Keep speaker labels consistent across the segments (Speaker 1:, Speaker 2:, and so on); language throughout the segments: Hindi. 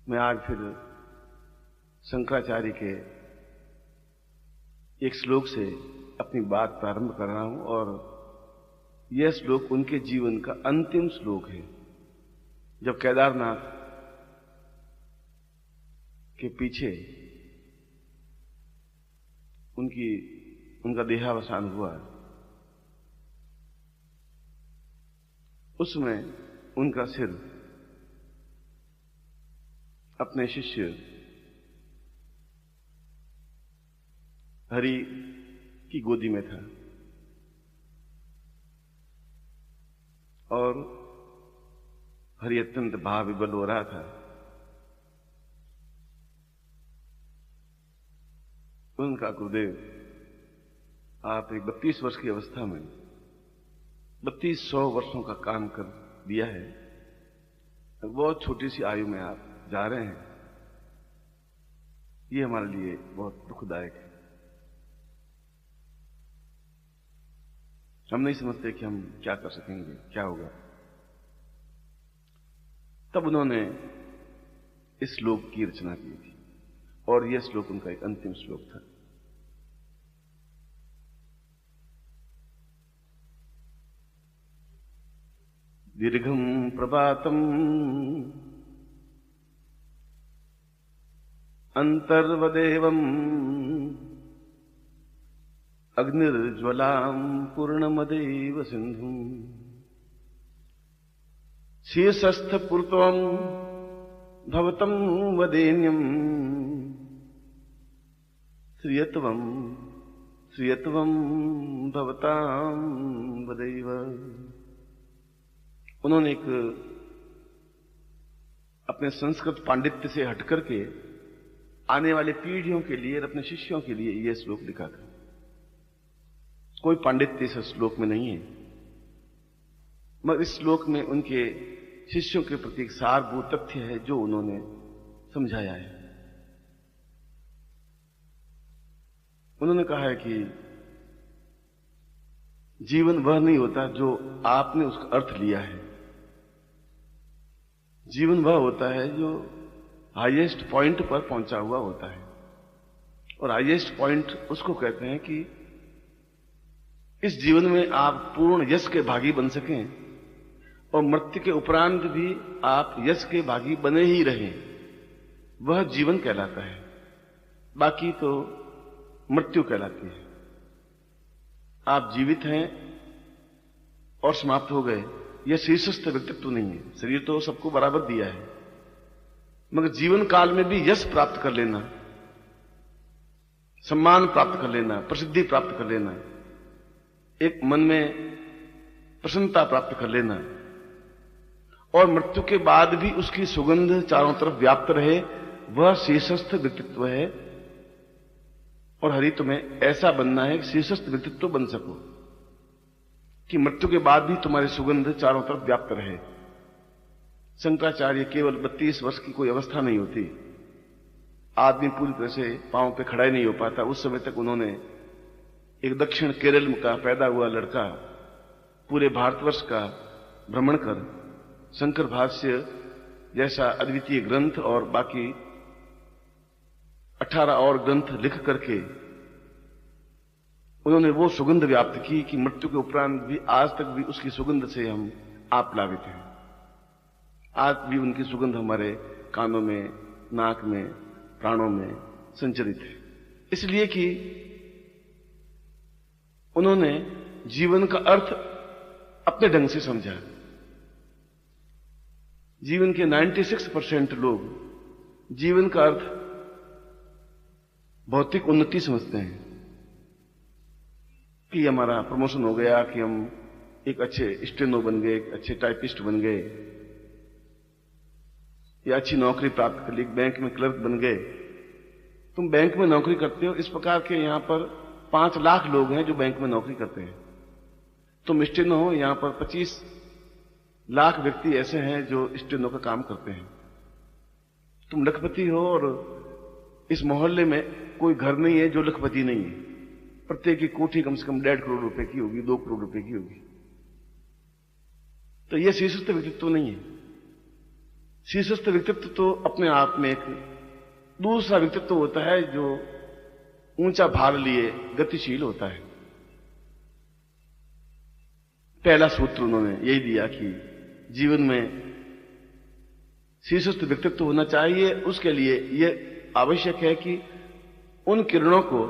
Speaker 1: मैं आज फिर शंकराचार्य के एक श्लोक से अपनी बात प्रारंभ कर रहा हूं और यह श्लोक उनके जीवन का अंतिम श्लोक है। जब केदारनाथ के पीछे उनका देहावसान हुआ, उसमें उनका सिर अपने शिष्य हरि की गोदी में था और हरि अत्यंत भाव विवल हो रहा था। उनका गुरुदेव आप एक 32 वर्ष की अवस्था में 3200 वर्षों का काम कर दिया है। बहुत छोटी सी आयु में आप जा रहे हैं, ये हमारे लिए बहुत दुखदायक है। हम नहीं समझते कि हम क्या कर सकेंगे, क्या होगा। तब उन्होंने इस श्लोक की रचना की थी और यह श्लोक उनका एक अंतिम श्लोक था। दीर्घम प्रभातम अंतर्वदेवम अग्निर्ज्वलां पूर्णमदेव सिंधुम शीर्षस्थपुरत्वं भवतं वदेन्यं श्रियत्वं भवतां वदैव। उन्होंने एक अपने संस्कृत पांडित्य से हटकर के आने वाले पीढ़ियों के लिए और अपने शिष्यों के लिए यह श्लोक लिखा था। कोई पांडित्य इस श्लोक में नहीं है, मगर इस श्लोक में उनके शिष्यों के प्रति एक सारभूत तथ्य है जो उन्होंने समझाया है। उन्होंने कहा है कि जीवन वह नहीं होता जो आपने उसका अर्थ लिया है। जीवन वह होता है जो हाईएस्ट पॉइंट पर पहुंचा हुआ होता है, और हाईएस्ट पॉइंट उसको कहते हैं कि इस जीवन में आप पूर्ण यश के भागी बन सकें और मृत्यु के उपरांत भी आप यश के भागी बने ही रहें, वह जीवन कहलाता है। बाकी तो मृत्यु कहलाती है। आप जीवित हैं और समाप्त हो गए, यह शीर्षस्थ व्यक्तित्व नहीं है। शरीर तो सबको बराबर दिया है, मगर जीवन काल में भी यश प्राप्त कर लेना, सम्मान प्राप्त कर लेना, प्रसिद्धि प्राप्त कर लेना, एक मन में प्रसन्नता प्राप्त कर लेना और मृत्यु के बाद भी उसकी सुगंध चारों तरफ व्याप्त रहे, वह शीर्षस्थ व्यक्तित्व है। और हरि तुम्हें ऐसा बनना है कि शीर्षस्थ व्यक्तित्व बन सको कि मृत्यु के बाद भी तुम्हारी सुगंध चारों तरफ व्याप्त रहे। शंकराचार्य केवल 32 वर्ष की कोई अवस्था नहीं होती, आदमी पूरी तरह से पांव पे खड़ा ही नहीं हो पाता। उस समय तक उन्होंने एक दक्षिण केरल का पैदा हुआ लड़का पूरे भारतवर्ष का भ्रमण कर शंकर भाष्य जैसा अद्वितीय ग्रंथ और बाकी 18 और ग्रंथ लिख करके उन्होंने वो सुगंध व्याप्त की कि मृत्यु के उपरांत भी आज तक भी उसकी सुगंध से हम आप्लावित हैं। आज भी उनकी सुगंध हमारे कानों में, नाक में, प्राणों में संचरित है। इसलिए कि उन्होंने जीवन का अर्थ अपने ढंग से समझा। जीवन के 96% लोग जीवन का अर्थ भौतिक उन्नति समझते हैं कि हमारा प्रमोशन हो गया, कि हम एक अच्छे स्टेनो बन गए, एक अच्छे टाइपिस्ट बन गए, या अच्छी नौकरी प्राप्त कर ली, बैंक में क्लर्क बन गए। तुम बैंक में नौकरी करते हो, इस प्रकार के यहां पर 5 लाख लोग हैं जो बैंक में नौकरी करते हैं। तुम स्टेनो हो, यहां पर 25 लाख व्यक्ति ऐसे हैं जो स्टेनो का काम करते हैं। तुम लखपति हो और इस मोहल्ले में कोई घर नहीं है जो लखपति नहीं है। प्रत्येक की कोठी कम से कम 1.5 करोड़ रुपए की होगी, 2 करोड़ रुपए की होगी। तो यह शीर्षस्थ व्यक्तित्व नहीं है। शीर्षस्थ व्यक्तित्व तो अपने आप में एक दूसरा व्यक्तित्व होता है जो ऊंचा भार लिए गतिशील होता है। पहला सूत्र उन्होंने यही दिया कि जीवन में शीर्षस्थ व्यक्तित्व होना चाहिए। उसके लिए यह आवश्यक है कि उन किरणों को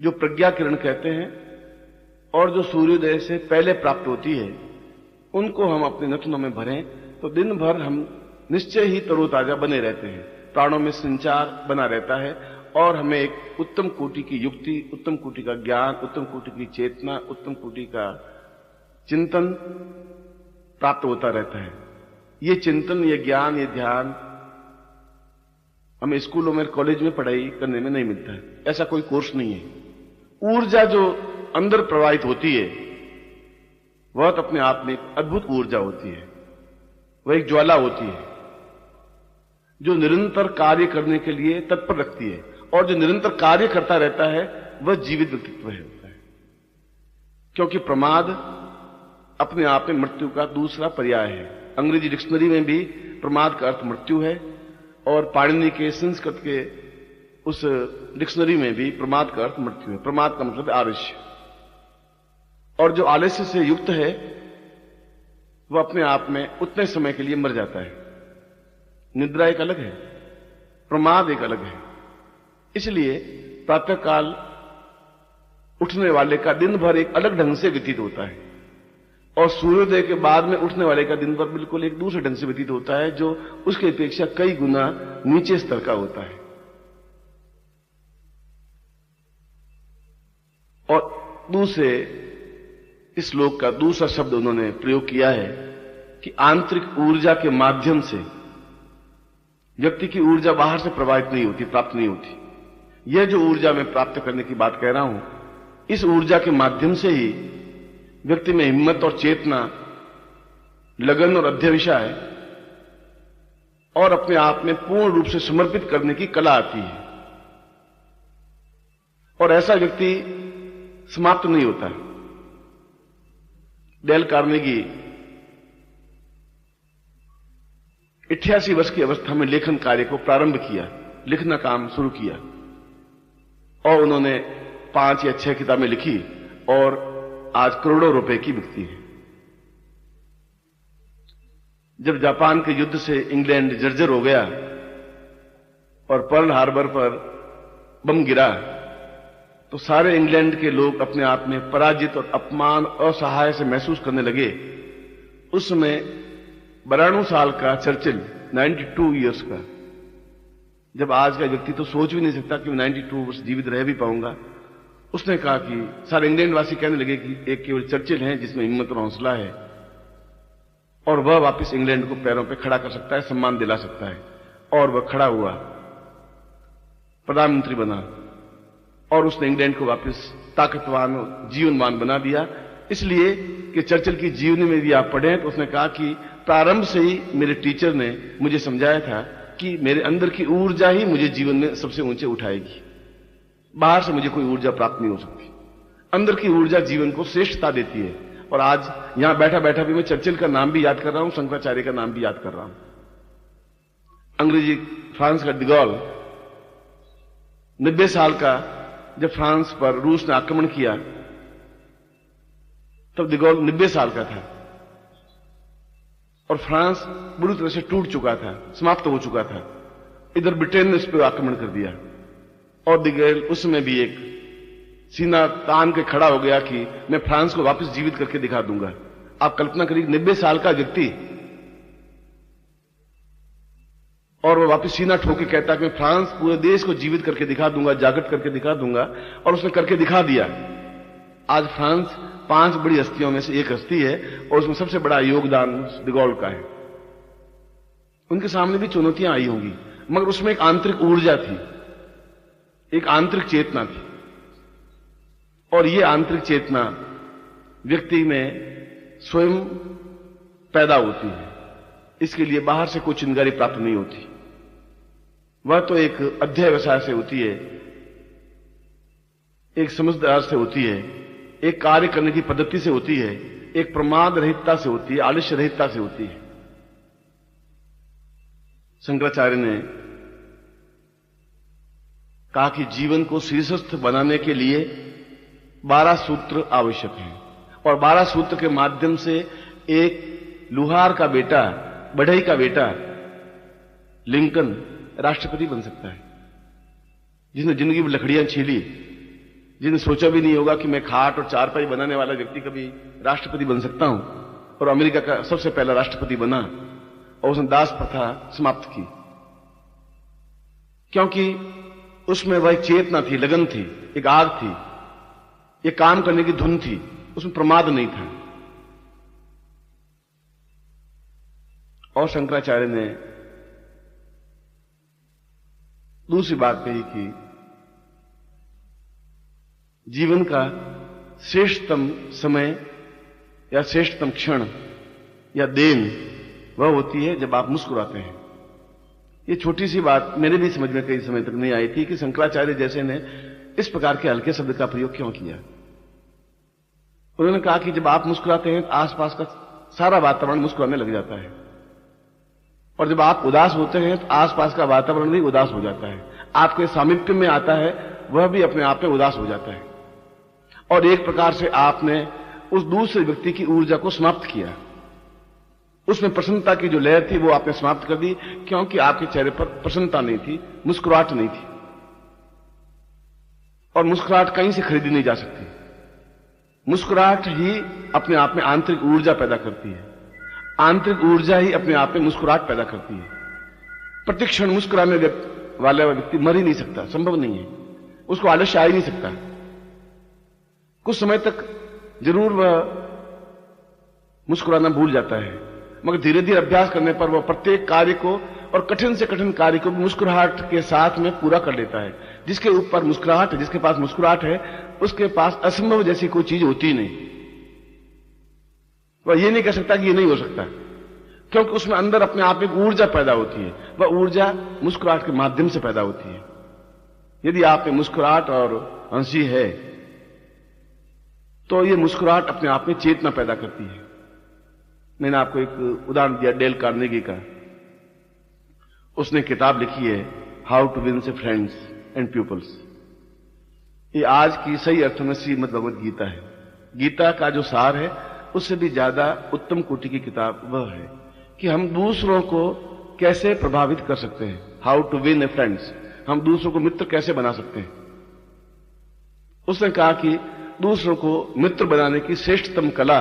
Speaker 1: जो प्रज्ञा किरण कहते हैं और जो सूर्योदय से पहले प्राप्त होती है, उनको हम अपने नथनों में भरें तो दिन भर हम निश्चय ही तरोताजा बने रहते हैं, प्राणों में संचार बना रहता है और हमें एक उत्तम कोटि की युक्ति, उत्तम कोटि का ज्ञान, उत्तम कोटि की चेतना, उत्तम कोटि का चिंतन प्राप्त होता रहता है। ये चिंतन, ये ज्ञान, ये ध्यान हमें स्कूलों में, कॉलेज में पढ़ाई करने में नहीं मिलता है। ऐसा कोई कोर्स नहीं है। ऊर्जा जो अंदर प्रवाहित होती है वह तो अपने आप में एक अद्भुत ऊर्जा होती है। वह एक ज्वाला होती है जो निरंतर कार्य करने के लिए तत्पर रखती है, और जो निरंतर कार्य करता रहता है वह जीवित व्यक्तित्व होता है। क्योंकि प्रमाद अपने आप में मृत्यु का दूसरा पर्याय है। अंग्रेजी डिक्शनरी में भी प्रमाद का अर्थ मृत्यु है, और पाणिनि के संस्कृत के उस डिक्शनरी में भी प्रमाद का अर्थ मृत्यु है। प्रमाद का मतलब आलस्य, और जो आलस्य से युक्त है वह अपने आप में उतने समय के लिए मर जाता है। निद्रा एक अलग है, प्रमाद एक अलग है। इसलिए प्रातःकाल उठने वाले का दिन भर एक अलग ढंग से व्यतीत होता है, और सूर्योदय के बाद में उठने वाले का दिन भर बिल्कुल एक दूसरे ढंग से व्यतीत होता है, जो उसकी अपेक्षा कई गुना नीचे स्तर का होता है। और दूसरे इस श्लोक का दूसरा शब्द उन्होंने प्रयोग किया है कि आंतरिक ऊर्जा के माध्यम से व्यक्ति की ऊर्जा बाहर से प्रवाहित नहीं होती, प्राप्त नहीं होती। यह जो ऊर्जा मैं प्राप्त करने की बात कह रहा हूं, इस ऊर्जा के माध्यम से ही व्यक्ति में हिम्मत और चेतना, लगन और अध्यवसाय और अपने आप में पूर्ण रूप से समर्पित करने की कला आती है। और ऐसा व्यक्ति समाप्त नहीं होता। डेल कार्नेगी 88 वर्ष की अवस्था में लेखन कार्य को प्रारंभ किया, लिखना काम शुरू किया, और उन्होंने 5 या 6 किताबें लिखी और आज करोड़ों रुपए की बिकती है। जब जापान के युद्ध से इंग्लैंड जर्जर हो गया और पर्ल हार्बर पर बम गिरा, तो सारे इंग्लैंड के लोग अपने आप में पराजित और अपमान, असहाय से महसूस करने लगे। उस समय 92 साल का चर्चिल, 92 ईयर्स का, जब आज का व्यक्ति तो सोच भी नहीं सकता कि मैं 92 वर्ष जीवित रह भी पाऊंगा, उसने कहा कि सारे इंग्लैंड वासी कहने लगे कि एक केवल चर्चिल है जिसमें हिम्मत और हौसला है, और वह वापस इंग्लैंड को पैरों पे खड़ा कर सकता है, सम्मान दिला सकता है। और वह खड़ा हुआ, प्रधानमंत्री बना, और उसने इंग्लैंड को वापस ताकतवान और जीवनवान बना दिया। इसलिए कि चर्चिल की जीवनी में भी आप पढ़ें तो उसने कहा कि प्रारंभ से ही मेरे टीचर ने मुझे समझाया था कि मेरे अंदर की ऊर्जा ही मुझे जीवन में सबसे ऊंचे उठाएगी। बाहर से मुझे कोई ऊर्जा प्राप्त नहीं हो सकती। अंदर की ऊर्जा जीवन को श्रेष्ठता देती है। और आज यहां बैठा बैठा भी मैं चर्चिल का नाम भी याद कर रहा हूं, शंकराचार्य का नाम भी याद कर रहा हूं। अंग्रेजी फ्रांस का डिगॉल 90 साल का जब फ्रांस पर रूस ने आक्रमण किया, तब डिगॉल 90 साल का था और फ्रांस बुरी तरह से टूट चुका था, समाप्त हो चुका था। इधर ब्रिटेन ने इस पर आक्रमण कर दिया और डिगॉल उसमें भी एक सीना तान के खड़ा हो गया कि मैं फ्रांस को वापस जीवित करके दिखा दूंगा। आप कल्पना करिए, 90 साल का व्यक्ति, और वो वापस सीना ठोक के कहता कि मैं फ्रांस पूरे देश को जीवित करके दिखा दूंगा, जागृत करके दिखा दूंगा, और उसने करके दिखा दिया। आज फ्रांस 5 बड़ी हस्तियों में से एक हस्ती है और उसमें सबसे बड़ा योगदान डिगॉल का है। उनके सामने भी चुनौतियां आई होंगी, मगर उसमें एक आंतरिक ऊर्जा थी, एक आंतरिक चेतना थी, और ये आंतरिक चेतना व्यक्ति में स्वयं पैदा होती है। इसके लिए बाहर से कोई चिंगारी प्राप्त नहीं होती। वह तो एक अध्यवसाय से होती है, एक समझदार से होती है, एक कार्य करने की पद्धति से होती है, एक प्रमाद रहितता से होती है, आलस्य रहितता से होती है। शंकराचार्य ने कहा कि जीवन को शीर्षस्थ बनाने के लिए 12 सूत्र आवश्यक हैं और 12 सूत्र के माध्यम से एक लुहार का बेटा, बढ़ई का बेटा लिंकन राष्ट्रपति बन सकता है, जिसने जिंदगी में लकड़ियां छीली, जिसने सोचा भी नहीं होगा कि मैं खाट और चारपाई बनाने वाला व्यक्ति कभी राष्ट्रपति बन सकता हूं, और अमेरिका का सबसे पहला राष्ट्रपति बना और उसने दास प्रथा समाप्त की, क्योंकि उसमें वह एक चेतना थी, लगन थी, एक आग थी, एक काम करने की धुन थी, उसमें प्रमाद नहीं था। और शंकराचार्य ने दूसरी बात कही कि जीवन का श्रेष्ठतम समय या श्रेष्ठतम क्षण या देन वह होती है जब आप मुस्कुराते हैं। ये छोटी सी बात मेरे भी समझ में कई समय तक नहीं आई थी कि शंकराचार्य जैसे ने इस प्रकार के हल्के शब्द का प्रयोग क्यों किया। उन्होंने कहा कि जब आप मुस्कुराते हैं तो आसपास का सारा वातावरण मुस्कुराने लग जाता है, और जब आप उदास होते हैं तो आसपास का वातावरण भी उदास हो जाता है, आपके सामीप्य में आता है वह भी अपने आप में उदास हो जाता है, और एक प्रकार से आपने उस दूसरे व्यक्ति की ऊर्जा को समाप्त किया। उसमें प्रसन्नता की जो लहर थी वो आपने समाप्त कर दी, क्योंकि आपके चेहरे पर प्रसन्नता नहीं थी, मुस्कुराहट नहीं थी, और मुस्कुराहट कहीं से खरीदी नहीं जा सकती। मुस्कुराहट ही अपने आप में आंतरिक ऊर्जा पैदा करती है, आंतरिक ऊर्जा ही अपने आप में मुस्कुराहट पैदा करती है। प्रतिक्षण मुस्कुराने वाला व्यक्ति मर ही नहीं सकता, संभव नहीं है, उसको आलस्य आ ही नहीं सकता। कुछ समय तक जरूर वह मुस्कुराना भूल जाता है, मगर धीरे धीरे अभ्यास करने पर वह प्रत्येक कार्य को और कठिन से कठिन कार्य को मुस्कुराहट के साथ में पूरा कर लेता है। जिसके ऊपर मुस्कुराहट है, जिसके पास मुस्कुराहट है, उसके पास असंभव जैसी कोई चीज होती नहीं। वह ये नहीं कह सकता कि ये नहीं हो सकता, क्योंकि उसमें अंदर अपने आप एक ऊर्जा पैदा होती है। वह ऊर्जा मुस्कुराहट के माध्यम से पैदा होती है। यदि आप में मुस्कुराहट और हंसी है तो ये मुस्कुराहट अपने आप में चेतना पैदा करती है। मैंने आपको एक उदाहरण दिया डेल कार्नेगी का। उसने किताब लिखी है हाउ टू विन से फ्रेंड्स एंड पीपल्स। ये आज की सही अर्थों में श्रीमद् भगवद गीता है। गीता का जो सार है उससे भी ज्यादा उत्तम कोटि की किताब वह है कि हम दूसरों को कैसे प्रभावित कर सकते हैं। How to win a friends, हम दूसरों को मित्र कैसे बना सकते हैं। उसने कहा कि दूसरों को मित्र बनाने की श्रेष्ठतम कला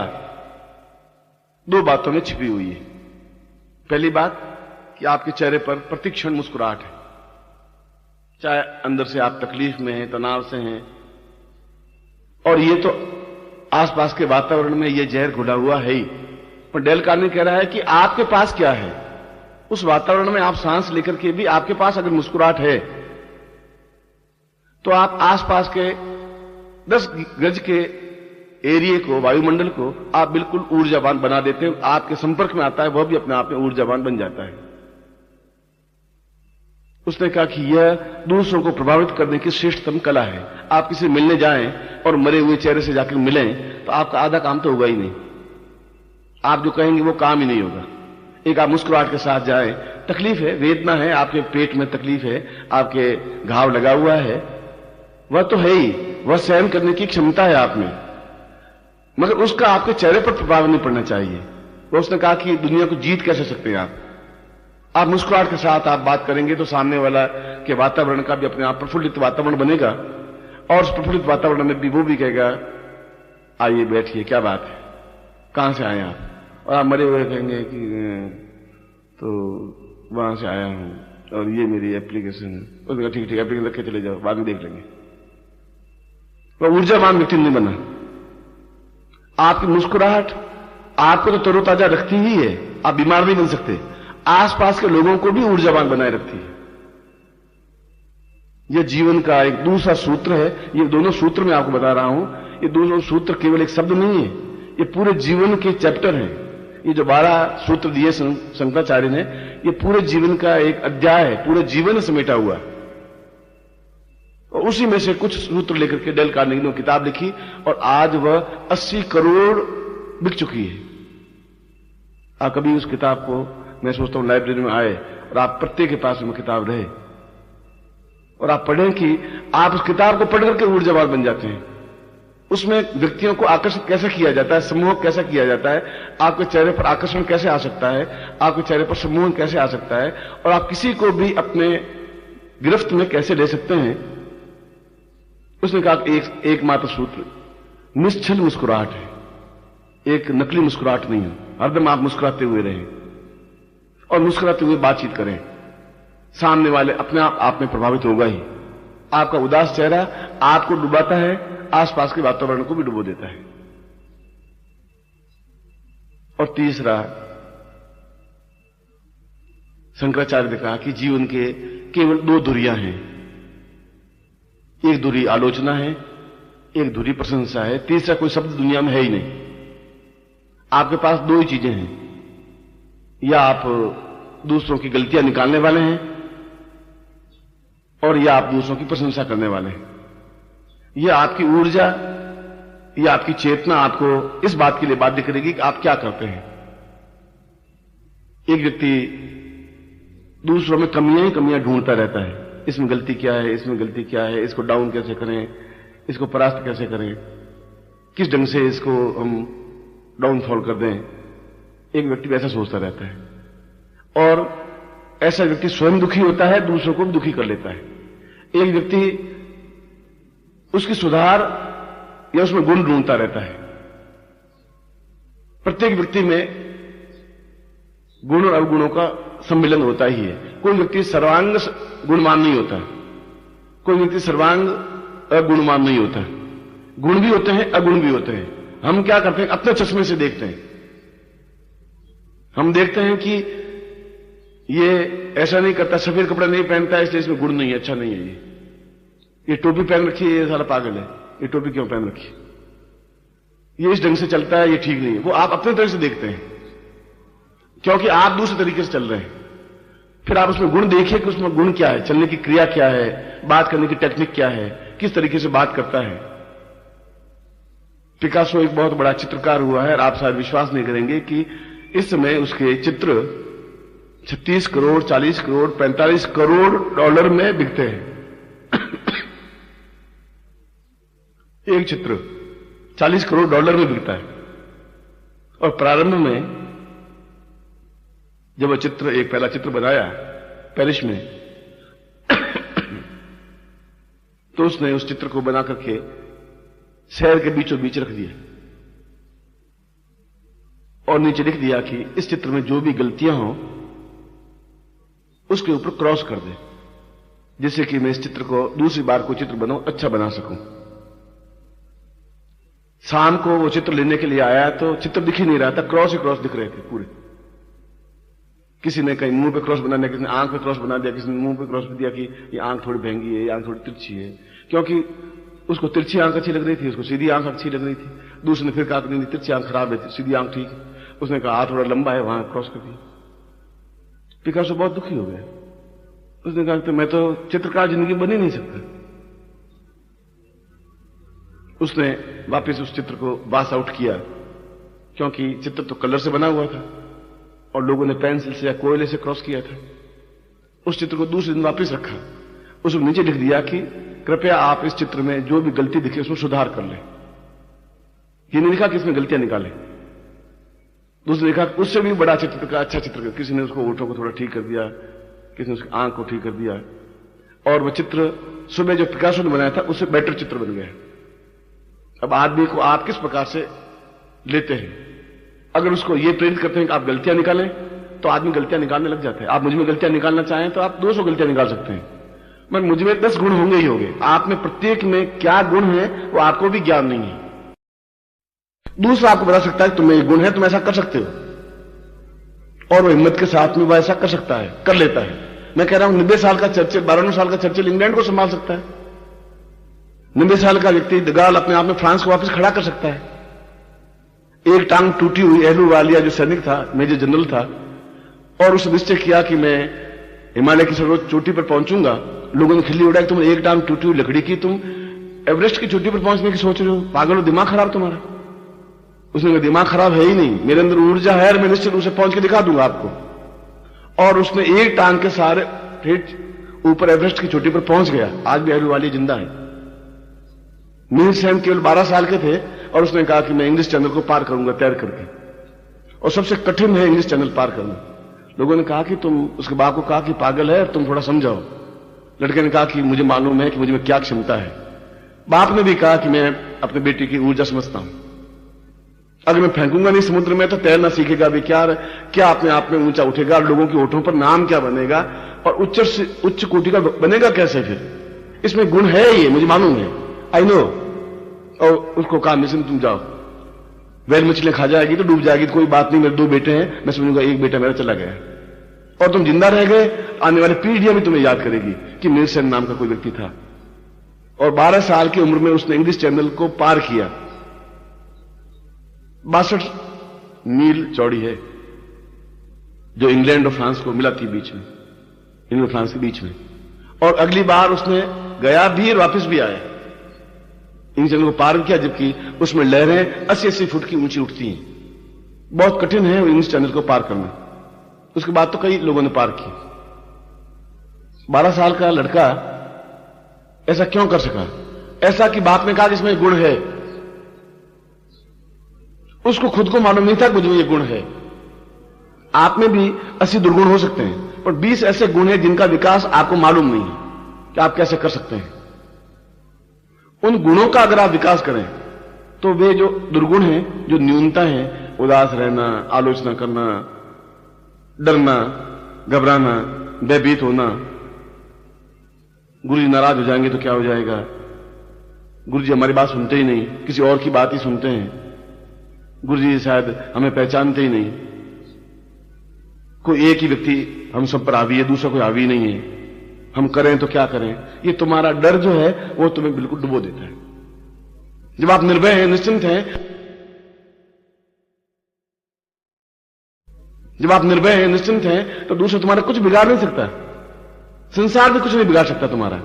Speaker 1: 2 बातों में छिपी हुई है। पहली बात कि आपके चेहरे पर प्रतिक्षण मुस्कुराहट है, चाहे अंदर से आप तकलीफ में हैं, तनाव से हैं, और ये तो आसपास के वातावरण में ये जहर घुला हुआ है ही। पर डेल कार्नेगी कह रहा है कि आपके पास क्या है, उस वातावरण में आप सांस लेकर के भी आपके पास अगर मुस्कुराहट है तो आप आसपास के 10 गज के एरिया को, वायुमंडल को आप बिल्कुल ऊर्जावान बना देते हैं। आपके संपर्क में आता है वह भी अपने आप में ऊर्जावान बन जाता है। उसने कहा कि यह दूसरों को प्रभावित करने की श्रेष्ठतम कला है। आप किसी मिलने जाएं और मरे हुए चेहरे से जाकर मिलें तो आपका आधा काम तो होगा ही नहीं, आप जो कहेंगे वो काम ही नहीं होगा। एक आप मुस्कुराहट के साथ जाएं, तकलीफ है, वेदना है, आपके पेट में तकलीफ है, आपके घाव लगा हुआ है, वह तो है ही, वह सहन करने की क्षमता है आप में, मगर उसका आपके चेहरे पर प्रभाव नहीं पड़ना चाहिए। वो उसने कहा कि दुनिया को जीत कैसे सकते हैं आप मुस्कुराहट के साथ आप बात करेंगे तो सामने वाला के वातावरण का भी अपने आप प्रफुल्लित वातावरण बनेगा, और उस प्रफुल्लित वातावरण में भी वो भी कहेगा आइए बैठिए, क्या बात है, कहां से आए आप, और आप मरे हुए कहेंगे कि तो वहां से आया हूं और ये मेरी एप्लीकेशन है। उसने कहा ठीक ठीक एप्लीकेशन रख के चले जाओ, बाद में देख लेंगे। वह ऊर्जावान व्यक्ति नहीं बना। आपकी मुस्कुराहट आपको तो तरोताजा रखती ही है, आप बीमार नहीं बन सकते, आसपास के लोगों को भी ऊर्जावान बनाए रखती है। यह जीवन का एक दूसरा सूत्र है। ये दोनों सूत्र मैं आपको बता रहा हूं, ये दोनों सूत्र केवल एक शब्द नहीं है, ये पूरे जीवन के चैप्टर हैं। ये जो 12 सूत्र दिए शंकराचार्य ने, ये पूरे जीवन का एक अध्याय है, पूरे जीवन समेटा हुआ। और उसी में से कुछ सूत्र लेकर के डेल कार्नेगी ने किताब लिखी, और आज वह 80 करोड़ बिक चुकी है। आप कभी उस किताब को, मैं सोचता हूं लाइब्रेरी में आए और आप प्रत्येक के पास में किताब रहे और आप पढ़ें कि आप उस किताब को पढ़ करके ऊर्जावान बन जाते हैं। उसमें व्यक्तियों को आकर्षित कैसे किया जाता है, सम्मोहक कैसे किया जाता है, आपके चेहरे पर आकर्षण कैसे आ सकता है, आपके चेहरे पर सम्मोहन कैसे आ सकता है, और आप किसी को भी अपने गिरफ्त में कैसे ले सकते हैं। उसने कहा एकमात्र सूत्र निश्चल मुस्कुराहट है, एक नकली मुस्कुराहट नहीं है। हरदम आप मुस्कुराते हुए रहें और मुस्कुराते हुए बातचीत करें। सामने वाले अपने आप में प्रभावित होगा ही। आपका उदास चेहरा आपको डुबाता है, आसपास के वातावरण को भी डुबो देता है। और तीसरा, शंकराचार्य ने कहा कि जीवन के केवल 2 धुरियां हैं। एक धुरी आलोचना है, एक धुरी प्रशंसा है, तीसरा कोई शब्द दुनिया में है ही नहीं। आपके पास 2 ही चीजें हैं, या आप दूसरों की गलतियां निकालने वाले हैं और या आप दूसरों की प्रशंसा करने वाले हैं। यह आपकी ऊर्जा या आपकी चेतना आपको इस बात के लिए बाध्य करेगी कि आप क्या करते हैं। एक व्यक्ति दूसरों में कमियां ही कमियां ढूंढता रहता है, इसमें गलती क्या है, इसमें गलती क्या है, इसको डाउन कैसे करें, इसको परास्त कैसे करें, किस ढंग से इसको हम डाउनफॉल कर दें। एक व्यक्ति ऐसा सोचता रहता है और ऐसा व्यक्ति स्वयं दुखी होता है, दूसरों को भी दुखी कर लेता है। एक व्यक्ति उसकी सुधार या उसमें गुण ढूंढता रहता है। प्रत्येक व्यक्ति में गुण और अवगुणों का सम्मिलन होता ही है। कोई व्यक्ति सर्वांग गुणवान नहीं होता, कोई व्यक्ति सर्वांग अगुणवान नहीं होता। गुण भी होते हैं, अगुण भी होते हैं। हम क्या करते हैं, अपने चश्मे से देखते हैं। हम देखते हैं कि ये ऐसा नहीं करता, सफेद कपड़ा नहीं पहनता है इसलिए इसमें गुण नहीं है, अच्छा नहीं है। ये टोपी पहन रखी है, ये साला पागल है, ये टोपी क्यों पहन रखी है, ये इस ढंग से चलता है, ये ठीक नहीं है। वो आप अपने तरह से देखते हैं क्योंकि आप दूसरे तरीके से चल रहे हैं। फिर आप उसमें गुण देखिए कि उसमें गुण क्या है, चलने की क्रिया क्या है, बात करने की टेक्निक क्या है, किस तरीके से बात करता है। पिकासो एक बहुत बड़ा चित्रकार हुआ है और आप शायद विश्वास नहीं करेंगे कि इस समय उसके चित्र 36 करोड़, 40 करोड़, 45 करोड़ डॉलर में बिकते हैं। एक चित्र 40 करोड़ डॉलर में बिकता है। और प्रारंभ में जब वह चित्र, एक पहला चित्र बनाया पेरिस में, तो उसने उस चित्र को बना करके शहर के बीचों बीच रख दिया और नीचे लिख दिया कि इस चित्र में जो भी गलतियां हो उसके ऊपर क्रॉस कर दे, जिससे कि मैं इस चित्र को दूसरी बार कोई चित्र बनाऊं, अच्छा बना सकूं। शाम को वो चित्र लेने के लिए आया तो चित्र दिख ही नहीं रहा था, क्रॉस ही क्रॉस दिख रहे थे पूरे। किसी ने कहीं मुंह पे क्रॉस बना दिया, किसी ने आंख पे क्रॉस बना दिया, किसी ने मुंह पे क्रॉस बना दिया कि ये आंख थोड़ी महंगी है, ये आंख थोड़ी तिरछी है, क्योंकि उसको तिरछी आंख अच्छी लग रही थी, उसको सीधी आंख अच्छी लग रही थी। दूसरे ने फिर कहा कि नहीं, तिरछी आंख खराब है, सीधी आंख ठीक है। उसने कहा हाथ थोड़ा लंबा है, वहां क्रॉस कर दिया। पिकासो बहुत दुखी हो गया। उसने कहा कि मैं तो चित्रकार जिंदगी बन ही नहीं सकता। उसने वापस उस चित्र को वाश आउट किया, क्योंकि चित्र तो कलर से बना हुआ था और लोगों ने पेंसिल से या कोयले से क्रॉस किया था। उस चित्र को दूसरे दिन वापस रखा, उसमें नीचे लिख दिया कि कृपया आप इस चित्र में जो भी गलती दिखे उसमें सुधार कर लें। ये नहीं लिखा कि इसमें गलतियां निकालें। दूसरे लिखा उससे भी बड़ा चित्र का अच्छा चित्र, किसी ने उसको ओठों को थोड़ा ठीक कर दिया, किसी ने उसकी आंख को ठीक कर दिया, और वह चित्र सुबह जो पिकासो ने बनाया था उससे बेटर चित्र बन गया। अब आदमी को आप किस प्रकार से लेते हैं, अगर उसको ये प्रेरित करते हैं कि आप गलतियां निकालें तो आदमी गलतियां निकालने लग जाते हैं। आप मुझ में गलतियां निकालना चाहें तो आप 200 गलतियां निकाल सकते हैं, मगर मुझ में 10 गुण होंगे ही होंगे। आप में प्रत्येक में क्या गुण है वो आपको भी ज्ञान नहीं है। दूसरा आपको बता सकता है तुम्हें एक गुण है, तुम ऐसा कर सकते हो, और वो हिम्मत के साथ में वो ऐसा कर सकता है, कर लेता है। मैं कह रहा हूं 90 साल का चर्चिल, 92 साल का चर्चिल इंग्लैंड को संभाल सकता है। 90 साल का व्यक्ति दगाल अपने आप में फ्रांस को वापस खड़ा कर सकता है। एक टांग टूटी हुई एहलूवालिया जो सैनिक था, मेजर जनरल था, और उसने निश्चय किया कि मैं हिमालय की सर्वोच्च चोटी पर पहुंचूंगा। लोगों ने खिल्ली उड़ाई, तुम एक टांग टूटी हुई लकड़ी की, तुम एवरेस्ट की चोटी पर पहुंचने की सोच रहे हो, पागल हो, दिमाग खराब तुम्हारा। उसने कहा दिमाग खराब है ही नहीं, मेरे अंदर ऊर्जा है और मैं निश्चित रूप से पहुंच के दिखा दूंगा आपको। और उसने एक टांग के सहारे ठेठ ऊपर एवरेस्ट की चोटी पर पहुंच गया। आज भी अहलूवालिया जिंदा है। नील सेन केवल 12 साल के थे और उसने कहा कि मैं इंग्लिश चैनल को पार करूंगा तैर करके, और सबसे कठिन है इंग्लिश चैनल पार करना। लोगों ने कहा कि तुम, उसके बाप को कहा कि पागल है, तुम थोड़ा समझाओ। लड़के ने कहा कि मुझे मालूम है कि मुझे में क्या क्षमता है। बाप ने भी कहा कि मैं अपने बेटे की ऊर्जा समझता हूं, अगर मैं फेंकूंगा नहीं समुद्र में तो तैरना सीखेगा भी क्या अपने आप में ऊंचा उठेगा, लोगों के होठों पर नाम क्या बनेगा, और उच्च कोटि का बनेगा कैसे? फिर इसमें गुण है, ये मुझे मालूम है, आई नो। और उसको कहा मिशन तुम जाओ, वेल मछलियां खा जाएगी तो डूब जाएगी, तो कोई बात नहीं, मेरे 2 बेटे हैं, मैं समझूंगा एक बेटा मेरा चला गया और तुम जिंदा रह गए, आने वाली पीढ़ियां भी तुम्हें याद करेगी कि नील सेन नाम का कोई व्यक्ति था। और 12 साल की उम्र में उसने इंग्लिश चैनल को पार किया। 62 मील चौड़ी है, जो इंग्लैंड और फ्रांस को मिला थी बीच में, इंग्लैंड और फ्रांस के बीच में। और अगली बार उसने गया भी और वापस भी आया, इंग्लिश चैनल को पार किया, जबकि उसमें लहरें 80-80 फुट की ऊंची उठती हैं। बहुत कठिन है इंग्लिश चैनल को पार करना। उसके बाद तो कई लोगों ने पार की। 12 साल का लड़का ऐसा क्यों कर सका? ऐसा कि बाप ने कहा कि इसमें गुण है, उसको खुद को मालूम नहीं था मुझ में ये गुण है। आप में भी 80 दुर्गुण हो सकते हैं, पर 20 ऐसे गुण हैं जिनका विकास आपको मालूम नहीं है कि आप कैसे कर सकते हैं। उन गुणों का अगर आप विकास करें तो वे जो दुर्गुण हैं, जो न्यूनता है, उदास रहना, आलोचना करना, डरना, घबराना, भयभीत होना, गुरु जी नाराज हो जाएंगे तो क्या हो जाएगा, गुरु जी हमारी बात सुनते ही नहीं, किसी और की बात ही सुनते हैं, गुरु जी शायद हमें पहचानते ही नहीं, कोई एक ही व्यक्ति हम सब पर हावी है, दूसरा कोई हावी नहीं है, हम करें तो क्या करें। ये तुम्हारा डर जो है वो तुम्हें बिल्कुल डुबो देता है। जब आप निर्भय हैं, निश्चिंत हैं, जब आप निर्भय हैं, निश्चिंत हैं, तो दूसरा तुम्हारा कुछ बिगाड़ नहीं सकता, संसार में कुछ नहीं बिगाड़ सकता तुम्हारा।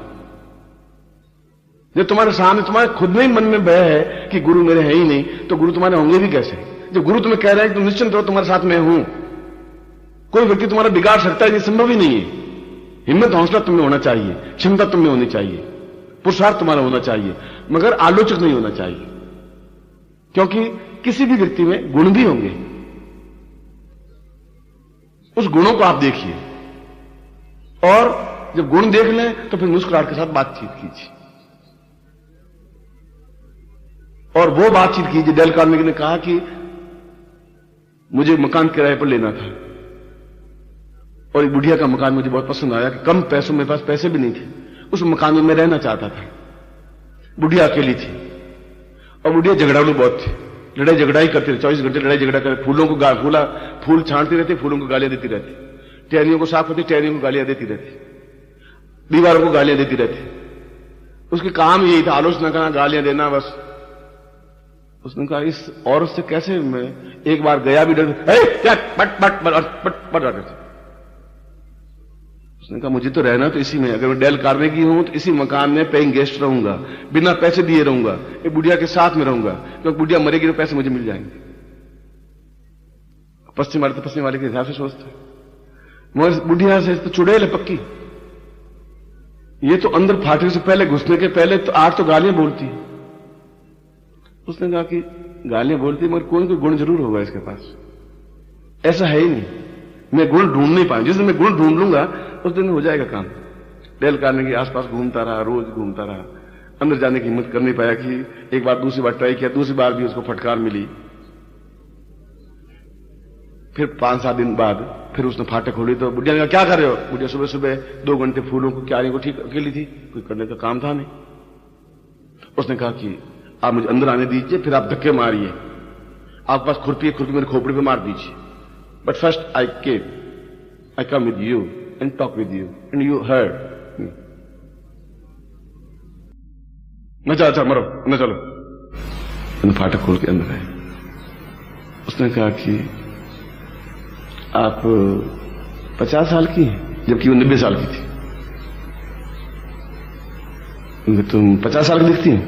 Speaker 1: जब तुम्हारे सामने तुम्हारे खुद में ही मन में भय है कि गुरु मेरे हैं ही नहीं, तो गुरु तुम्हारे होंगे भी कैसे? जब गुरु तुम्हें कह रहे हैं कि तुम निश्चिंत रहो, तुम्हारे साथ मैं हूं, कोई व्यक्ति तुम्हारा बिगाड़ सकता है, ये संभव ही नहीं है। हिम्मत हौसला तुम्हें होना चाहिए, क्षमता तुम्हें होनी चाहिए, पुरुषार्थ तुम्हारा होना चाहिए, मगर आलोचक नहीं होना चाहिए, क्योंकि किसी भी व्यक्ति में गुण भी होंगे। उस गुणों को आप देखिए, और जब गुण देख लें तो फिर मुस्कुराहट के साथ बातचीत कीजिए। और वो बातचीत कीजिए, डेल कार्नेगी ने कहा कि मुझे मकान किराए पर लेना था, और एक बुढ़िया का मकान मुझे बहुत पसंद आया कि कम पैसों, मेरे पास पैसे भी नहीं थे, उस मकान में मैं रहना चाहता था। बुढ़िया अकेली थी और बुढ़िया झगड़ालू बहुत थी, लड़ाई झगड़ा ही करती रहती, 24 घंटे लड़ाई झगड़ा करती, फूलों को फूल छांटती रहती, फूलों को गालियां देती रहती, टहनियों को साफ करती, टहनियों को गालियां देती रहती, दीवारों को गालियां देती रहती। उसके काम यही था, आलोचना करना, गालियां देना, बस। उसने कहा इस औरत से कैसे मैं, एक बार गया भी डर, उसने कहा मुझे तो रहना तो इसी में, अगर मैं डेल कार्नेगी हूं तो इसी मकान में पेइंग गेस्ट रहूंगा, बिना पैसे दिए रहूंगा, एक बुढ़िया के साथ में रहूंगा, क्योंकि बुढ़िया मरेगी तो पैसे मुझे मिल जाएंगे। पश्चिम वाले तो पश्चिम वाले के हिसाब से सोचते हैं, मगर बुढ़िया से तो चुड़ैल है पक्की। ये तो अंदर फाटक से पहले घुसने के पहले तो 8 तो गालियां बोलती है। उसने कहा कि गालियां बोलती मगर कोई कोई गुण जरूर होगा इसके पास, ऐसा है ही नहीं, मैं गुण ढूंढ नहीं पाऊंगा, जिस दिन मैं गुण ढूंढ लूंगा उस दिन हो जाएगा काम। डेल कार्नेगी के आसपास घूमता रहा, रोज घूमता रहा, अंदर जाने की हिम्मत कर नहीं पाया कि एक बार दूसरी बार ट्राई किया, दूसरी बार भी उसको फटकार मिली। फिर 5-7 दिन बाद फिर उसने फाटक खोली तो बुढ़िया ने कहा क्या कर रहे हो? बुढ़िया सुबह सुबह 2 घंटे फूलों को क्यारियों को ठीक अकेली थी, कोई करने का काम था नहीं। उसने कहा कि आप मुझे अंदर आने दीजिए, फिर आप धक्के मारिए, आपके पास खुरपी है, खुरपी मेरे खोपड़ी पे मार दीजिए, but first I come with you and talk with you and you heard. न चलो अच्छा मरो न चलो। फाटक खोल के अंदर आए। उसने कहा कि आप 50 साल की हैं, जबकि वो 90 साल की थी। तुम 50 साल की दिखती हैं,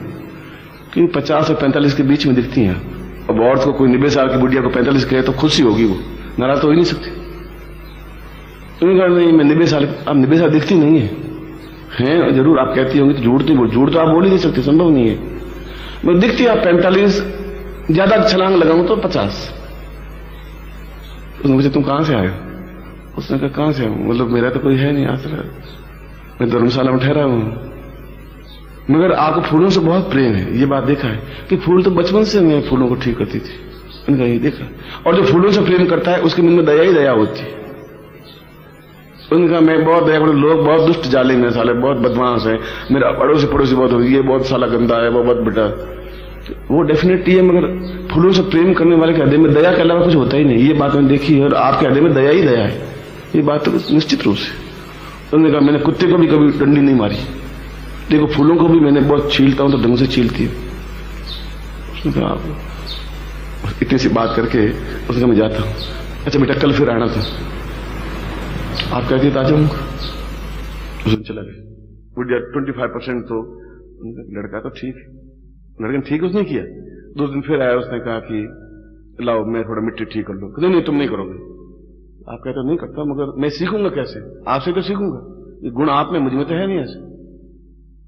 Speaker 1: क्योंकि 50 और 45 के बीच में दिखती हैं। अब औरत को कोई 90 साल की बुढ़िया को 45 कहे तो खुशी होगी, वो नाराज तो हो ही नहीं सकती। उन्होंने कहा नहीं, मैं 90 साल, आप 90 साल दिखती नहीं है जरूर आप कहती होंगी तो झूठ नहीं बोल, झूठ तो आप बोल ही नहीं सकते, संभव नहीं है। मैं दिखती आप 45, ज्यादा छलांग लगाऊं तो 50। उसने मुझे तुम कहां से आए? उसने कहा कहां से आऊं, मतलब मेरा तो कोई है नहीं आसरा, मैं धर्मशाला में ठहरा हूं, मगर आपको फूलों से बहुत प्रेम है, ये बात देखा है कि फूल तो बचपन से मैं फूलों को ठीक करती थी। उनका ये देखा, और जो फूलों से प्रेम करता है उसके मन में दया ही दया होती है। उनका मैं बहुत दया, लोग बहुत दुष्ट जाले में साले, बहुत बदमाश है, मेरा पड़ोसी बहुत हो, ये बहुत साला गंदा है, वो बहुत बेटा, वो डेफिनेटली है, मगर फूलों से प्रेम करने वाले के हृदय में दया के अलावा कुछ होता ही नहीं। ये बात मैंने देखी है, और आपके हृदय में दया ही दया है, ये बात तो निश्चित रूप से। उन्होंने कहा मैंने कुत्ते को भी कभी डंडी नहीं मारी, देखो फूलों को भी मैंने बहुत छीलता हूं तो ढंग से छीलती हूं। उसने कहा आप इतनी सी बात करके उसने कहा मैं जाता हूं। अच्छा बेटा कल फिर आना था, आप कहती तो आ जाऊंगा। उसने चला गया। 25% तो लड़का तो ठीक है, लड़के ने ठीक उसने किया। 2 दिन फिर आया, उसने कहा कि लाओ मैं थोड़ा मिट्टी ठीक कर लूं। नहीं नहीं तुम नहीं करोगे। आप कहते नहीं करता, मगर मैं सीखूंगा कैसे? आपसे तो सीखूंगा, ये गुण आप में, मुझ में तो है नहीं ऐसे।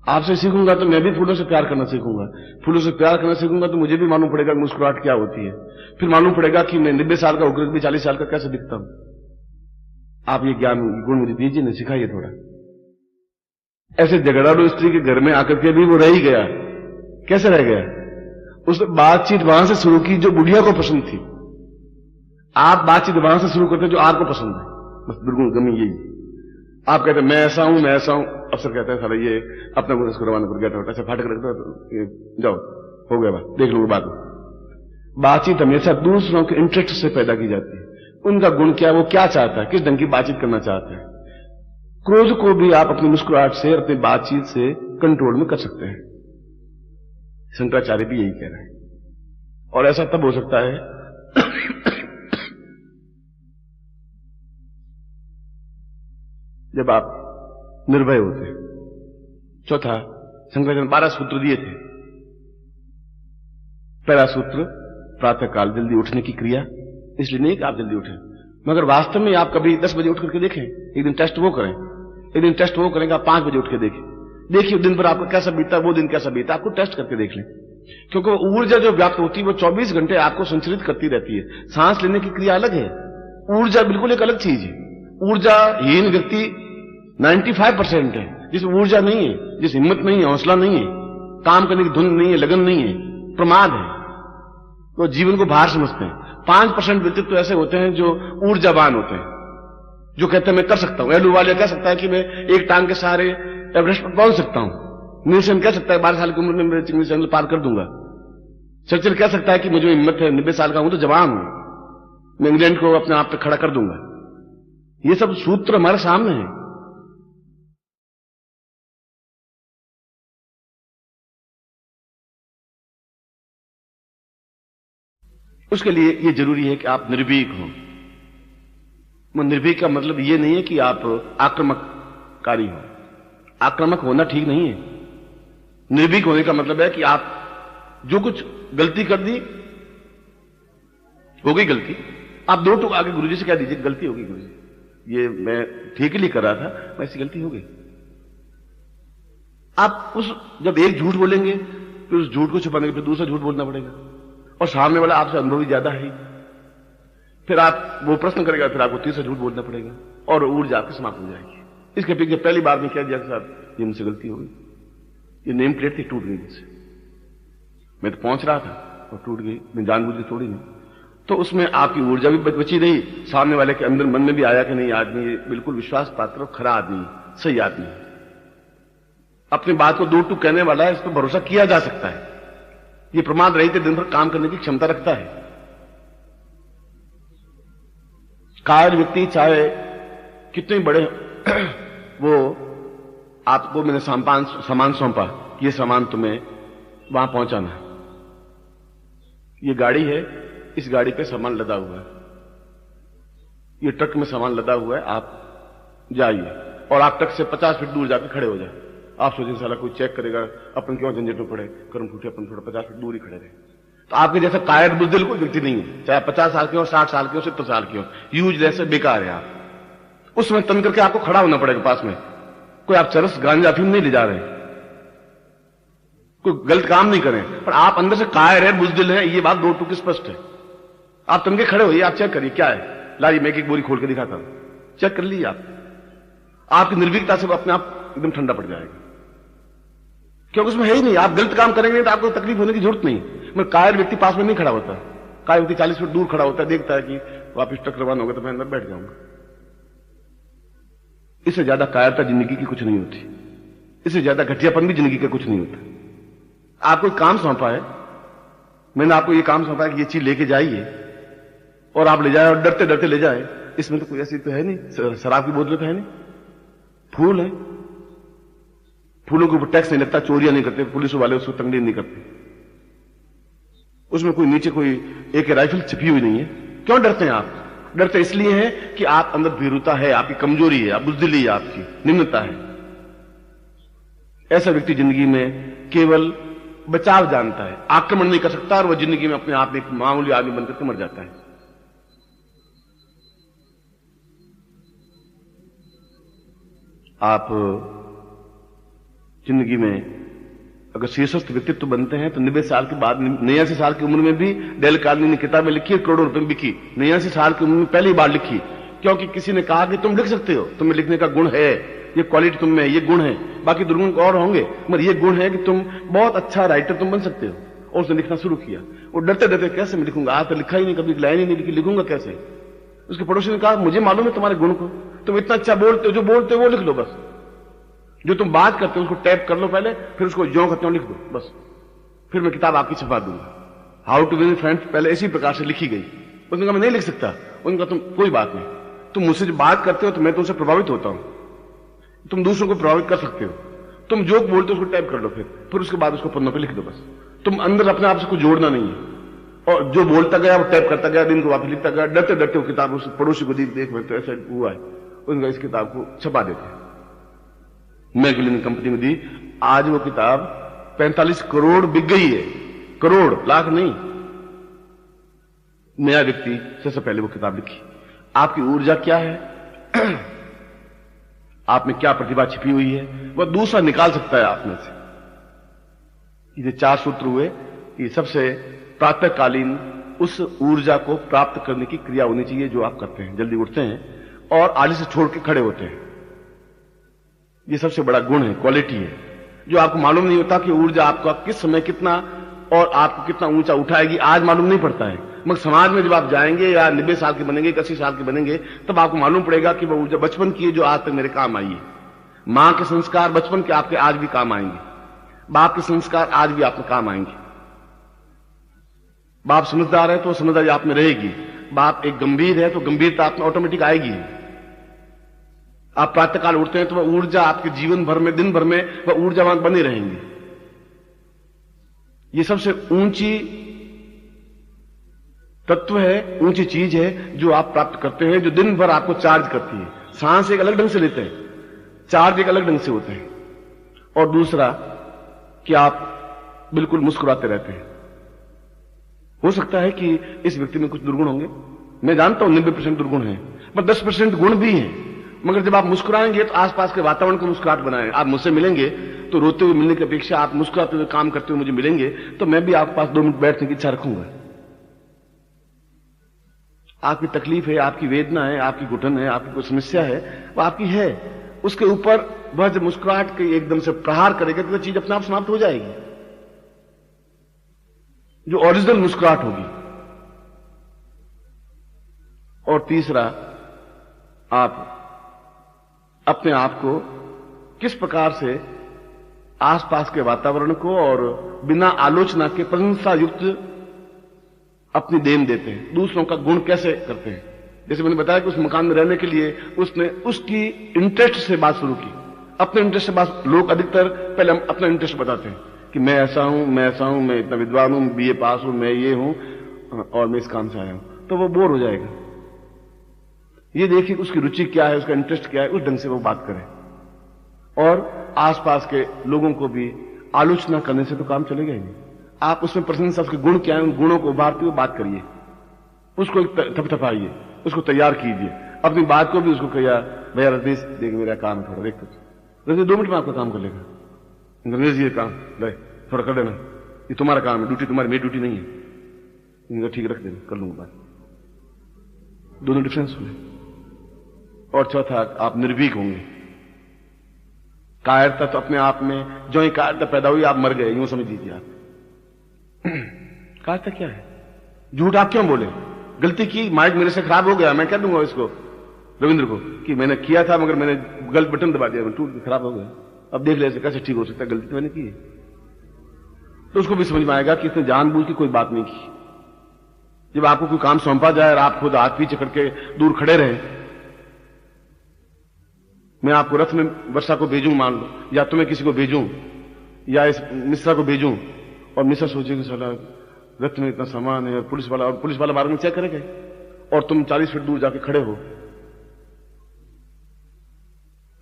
Speaker 1: आपसे सीखूंगा तो मैं भी फूलों से प्यार करना सीखूंगा, फूलों से प्यार करना सीखूंगा तो मुझे भी मालूम पड़ेगा मुस्कुराहट क्या होती है, फिर मालूम पड़ेगा कि मैं 90 साल का होकर भी 40 साल का कैसे दिखता हूं। आप ये ज्ञान गुण मुझे दीजिए, नहीं सिखाइए थोड़ा। ऐसे झगड़ालू स्त्री के घर में आकर के भी वो रह ही गया। कैसे रह गया? उसने बातचीत वहां से शुरू की जो बुढ़िया को पसंद थी। आप बातचीत वहां से शुरू करते हैं जो आपको पसंद है, बस बिल्कुल गमी यही। आप कहते हैं मैं ऐसा हूं, मैं ऐसा हूं, अफसर कहता है साला ये अपना गुण इसको रवाना कर गया, ऐसे फाटक रखता है, जाओ हो गया बात, देख लो बात। बातचीत हमेशा दूसरों के इंटरेस्ट से पैदा की जाती है। उनका गुण क्या, वो क्या चाहता है, किस ढंग की बातचीत करना चाहता है। क्रोध को भी आप अपनी मुस्कुराहट से, अपनी बातचीत से कंट्रोल में कर सकते हैं। शंकराचार्य भी यही कह रहे हैं। और ऐसा तब हो सकता है जब आप निर्भय होते हैं। चौथा, शंकराचार्य ने 12 सूत्र दिए थे। पहला सूत्र प्रातःकाल जल्दी उठने की क्रिया, इसलिए नहीं कि आप जल्दी उठें, मगर वास्तव में आप कभी 10 बजे उठ करके देखें। एक दिन टेस्ट वो करें, एक दिन टेस्ट वो करेंगे, आप 5 बजे उठ के देखें, देखिए दिन भर आपका कैसा बीता, वो दिन कैसा बीता, आपको टेस्ट करके देख लें। क्योंकि ऊर्जा जो व्याप्त होती है वो 24 घंटे आपको संचरित करती रहती है। सांस लेने की क्रिया अलग है, ऊर्जा बिल्कुल एक अलग चीज है। ऊर्जाहीन व्यक्ति 95% है, जिसमें ऊर्जा नहीं है, जिस हिम्मत नहीं है, हौसला नहीं है, काम करने की धुन नहीं है, लगन नहीं है, प्रमाद है, वो जीवन को बाहर समझते हैं। 5% व्यक्तित्व ऐसे होते हैं जो ऊर्जावान होते हैं, जो कहते हैं मैं कर सकता हूं। एलू वाले कह सकता है कि मैं एक टांग के सहारे एवरेस्ट पर पहुंच सकता हूं। नीलसन कह सकता है 12 साल की उम्र में मैं चिंगली चैनल पार कर दूंगा। चर्चिल कह सकता है कि मुझे हिम्मत है, 90 साल का हूं तो जवान हूं, मैं इंग्लैंड को अपने आप पे खड़ा कर दूंगा। ये सब सूत्र हमारे सामने हैं। उसके लिए ये जरूरी है कि आप निर्भीक हों। निर्भीक का मतलब ये नहीं है कि आप आक्रामककारी हो। आक्रामक होना ठीक नहीं है। निर्भीक होने का मतलब है कि आप जो कुछ गलती कर दी, हो गई गलती, आप 2 टूक आगे गुरुजी से कह दीजिए गलती हो गई गुरुजी, ये मैं ठीक ही कर रहा था, वैसी गलती हो गई। आप उस जब एक झूठ बोलेंगे फिर उस झूठ को छुपाने के फिर दूसरा झूठ बोलना पड़ेगा, और सामने वाला आपसे अनुभवी ज्यादा है, फिर आप वो प्रश्न करेगा, फिर आपको तीसरा झूठ बोलना पड़ेगा, और ऊर्जा आपकी समाप्त हो जाएगी। इसके पीछे पहली बार में कह दिया साहब ये मुझसे गलती हो गई, ये नेम प्लेट थी टूट गई मुझसे, मैं तो पहुंच रहा था और टूट गई, मैं जानबूझ के तोड़ी नहीं। तो उसमें आपकी ऊर्जा भी बची रही, सामने वाले के अंदर मन में भी आया कि नहीं आदमी बिल्कुल विश्वास पात्र और खरा आदमी, सही आदमी, अपनी बात को 2 टूक कहने वाला है, इस पर भरोसा किया जा सकता है, ये प्रमाद रहित दिन भर काम करने की क्षमता रखता है। कायर व्यक्ति चाहे कितने बड़े वो आपको मैंने सामान सौंपा, ये सामान तुम्हें वहां पहुंचाना है, ये गाड़ी है, इस गाड़ी पे सामान लदा हुआ है, ये ट्रक में सामान लदा हुआ है, आप जाइए, और आप ट्रक से 50 फीट दूर जाकर खड़े हो जाए। आप सोचें साला कोई चेक करेगा, अपन क्यों झंझट में पड़े, कर्म फूटे, अपन थोड़ा 50 फीट दूर ही खड़े रहे। तो आपके जैसा कायर बुजदिल कोई व्यक्ति नहीं है, चाहे 50 साल के हो, 60 साल के हो, 70 साल के हो, यूजलेस बेकार है आप। उस समय तन करके आपको खड़ा होना पड़ेगा पास में। कोई आप चरस गांजा अफीम नहीं ले जा रहे, कोई गलत काम नहीं करें, पर आप अंदर से कायर है, बुजदिल है, ये बात दो टूक स्पष्ट है। आप तन के खड़े होइए, आप चेक करिए क्या है, लाइए मैं एक बोरी खोल के दिखाता हूं, चेक कर लीजिए आप। आपकी निर्भीकता से अपने आप एकदम ठंडा पड़ जाएगा, क्योंकि उसमें है ही नहीं। आप गलत काम करेंगे तो आपको तकलीफ होने की जरूरत नहीं। मगर कायर व्यक्ति पास में नहीं खड़ा होता, कायर व्यक्ति 40 फीट दूर खड़ा होता है, देखता है कि वापिस ट्रक रवाना होगा तो मैं अंदर बैठ जाऊंगा। इससे ज्यादा कायरता जिंदगी की कुछ नहीं होती, इससे ज्यादा घटियापन भी जिंदगी का कुछ नहीं होता। आपको काम सौंपा है, मैंने आपको ये काम सौंपा है कि ये चीज लेके जाइए, और आप ले जाए और डरते डरते ले जाए, इसमें तो कोई ऐसी तो है नहीं, शराब की बोतलें तो है नहीं, फूल है, फूलों के ऊपर टैक्स नहीं लगता, चोरियां नहीं करते, पुलिस वाले उसको तंगड़ी नहीं करते, उसमें कोई नीचे कोई एक राइफल छिपी हुई नहीं है। क्यों डरते हैं आप? डरते इसलिए हैं कि आप अंदर भीरुता है, आपकी कमजोरी है, आप बुजदिली है, आपकी निम्नता है। ऐसा व्यक्ति जिंदगी में केवल बचाव जानता है, आक्रमण नहीं कर सकता, और वह जिंदगी में अपने आप एक मामूली आदमी बनकर के मर जाता है। आप जिंदगी में अगर शीर्षस्थ व्यक्तित्व बनते हैं तो 90 साल के बाद, 89 साल की उम्र में भी डेल कार्नेगी ने किताबें लिखी है, करोड़ों रुपए में बिकी, 89 साल की उम्र में पहली बार लिखी, क्योंकि किसी ने कहा कि तुम लिख सकते हो, तुम्हें लिखने का गुण है, ये क्वालिटी तुम में है, ये गुण है, बाकी दुर्गुण और होंगे, मगर ये गुण है कि तुम बहुत अच्छा राइटर तुम बन सकते हो। और उसने लिखना शुरू किया। वो डरते डरते कैसे मैं लिखूंगा, आज तो लिखा ही नहीं, कभी लाइन ही नहीं लिखी, लिखूंगा कैसे? उसके पड़ोसी ने कहा मुझे मालूम है तुम्हारे गुण को, तुम इतना अच्छा बोलते हो, जो बोलते हो वो लिख लो बस, जो तुम बात करते हो उसको टैप कर लो पहले, फिर उसको ज्यों का त्यों लिख दो बस, फिर मैं किताब आपकी छपा दूंगा। हाउ टू विन फ्रेंड्स पहले इसी प्रकार से लिखी गई। उसने कहा मैं नहीं लिख सकता। उन्होंने कहा तुम कोई बात नहीं, तुम मुझसे जो बात करते हो तो मैं तुमसे प्रभावित होता हूं, तुम दूसरों को प्रभावित कर सकते हो, तुम जो बोलते हो उसको टैप कर लो, फिर उसके बाद उसको पन्नों पर लिख दो बस। तुम अंदर अपने आप से कुछ जोड़ना नहीं है, और जो बोलता गया वो टैप करता गया, दिन को वापस लिखता गया, डरते डरते वो किताब उस पड़ोसी को देख तो ऐसा हुआ है, उनका इस किताब को छपा देते। मैगलिन कंपनी में दी, आज वो किताब 45 करोड़ बिक गई है, करोड़, लाख नहीं। नया व्यक्ति सबसे पहले वो किताब लिखी। आपकी ऊर्जा क्या है, आप में क्या प्रतिभा छिपी हुई है, वह दूसरा निकाल सकता है आप में से। ये 4 सूत्र हुए, ये सबसे प्रातःकालीन उस ऊर्जा को प्राप्त करने की क्रिया होनी चाहिए जो आप करते हैं। जल्दी उठते हैं और आलस्य से छोड़ के खड़े होते हैं, ये सबसे बड़ा गुण है, क्वालिटी है, जो आपको मालूम नहीं होता कि ऊर्जा आपका किस समय कितना और आपको कितना ऊंचा उठाएगी, आज मालूम नहीं पड़ता है। मगर समाज में जब आप जाएंगे या 90 साल के बनेंगे, 80 साल के बनेंगे, तब आपको मालूम पड़ेगा कि वह ऊर्जा बचपन की है जो आज तक मेरे काम आई है। मां के संस्कार बचपन के आपके आज भी काम आएंगे, बाप के संस्कार आज भी आपके काम आएंगे। बाप समझदार है तो समझदारी आप में रहेगी, बाप एक गंभीर है तो गंभीरता आप में ऑटोमेटिक आएगी। आप प्रातःकाल उठते हैं तो वह ऊर्जा आपके जीवन भर में, दिन भर में वह ऊर्जावान बनी रहेंगी। ये सबसे ऊंची तत्व है, ऊंची चीज है जो आप प्राप्त करते हैं, जो दिन भर आपको चार्ज करती है। सांस एक अलग ढंग से लेते हैं, चार्ज एक अलग ढंग से होते हैं। और दूसरा कि आप बिल्कुल मुस्कुराते रहते हैं। हो सकता है कि इस व्यक्ति में कुछ दुर्गुण होंगे, मैं जानता हूं 90% दुर्गुण है, पर 10% गुण भी हैं। मगर जब आप मुस्कुराएंगे तो आसपास के वातावरण को मुस्कुराहट बनाएं। आप मुझसे मिलेंगे तो रोते हुए मिलने की अपेक्षा आप मुस्कुराते हुए काम करते हुए मुझे मिलेंगे, तो मैं भी आपके पास 2 मिनट बैठने की इच्छा रखूंगा। आपकी तकलीफ है, आपकी वेदना है, आपकी घुटन है, आपकी कोई समस्या है, वो आपकी है, उसके ऊपर वह जब मुस्कुराहट के एकदम से प्रहार करेगा तो वह चीज अपने आप समाप्त हो जाएगी, जो ओरिजिनल मुस्कुराहट होगी। और तीसरा, आप अपने आप को किस प्रकार से आसपास के वातावरण को और बिना आलोचना के प्रशंसा युक्त अपनी देन देते हैं, दूसरों का गुण कैसे करते हैं। जैसे मैंने बताया कि उस मकान में रहने के लिए उसने उसकी इंटरेस्ट से बात शुरू की, अपने इंटरेस्ट से बात। लोग अधिकतर पहले हम अपना इंटरेस्ट बताते हैं कि मैं ऐसा हूं, मैं ऐसा हूं, मैं इतना विद्वान हूं, बीए पास हूं, मैं ये हूं और मैं इस काम से आया हूं, तो वो बोर हो जाएगा। ये देखिए उसकी रुचि क्या है, उसका इंटरेस्ट क्या है, उस ढंग से वो बात करें। और आसपास के लोगों को भी आलोचना करने से तो काम चलेगा ही नहीं। आप उसमें प्रशंसा, उसके गुण क्या है, उन गुणों को उभारते हुए बात करिए, उसको थपथपाइए, उसको तैयार कीजिए, अपनी बात को भी उसको भैया रजनीश देख मेरा काम है थोड़ा देख तो 2 मिनट में आपका काम कर लेगा। रजनीश जी ये काम ले थोड़ा कर देना, ये तुम्हारा काम है, ड्यूटी तुम्हारी, मेरी ड्यूटी नहीं है। इनका ठीक रख देना, कर लूंगा बात। दोनों डिफरेंस हुए। और चौथा, आप निर्भीक होंगे। कायरता तो अपने आप में, जो ही कायरता पैदा हुई आप मर गए, यूं समझ लीजिए आप। कायरता क्या है? झूठ आप क्यों बोले? गलती की, माइक मेरे से खराब हो गया, मैं कह दूंगा इसको रविंद्र को कि मैंने किया था मगर मैंने गलत बटन दबा दिया, टूट खराब हो गया। अब देख ले कैसे ठीक हो सकता है, गलती तो मैंने की है। तो उसको भी समझ में आएगा कि इसने जानबूझ के कोई बात नहीं की। जब आपको कोई काम सौंपा जाए और आप खुद हाथ पीछे करके दूर खड़े रहे, मैं आपको रथ में वर्षा को भेजूं मान लो, या तुम्हें किसी को भेजूं, या इस मिश्रा को भेजूं, और मिश्रा सोचेगी साला रथ में इतना सामान है और पुलिस वाला बार में चेक करेगा, और तुम 40 फीट दूर जाके खड़े हो,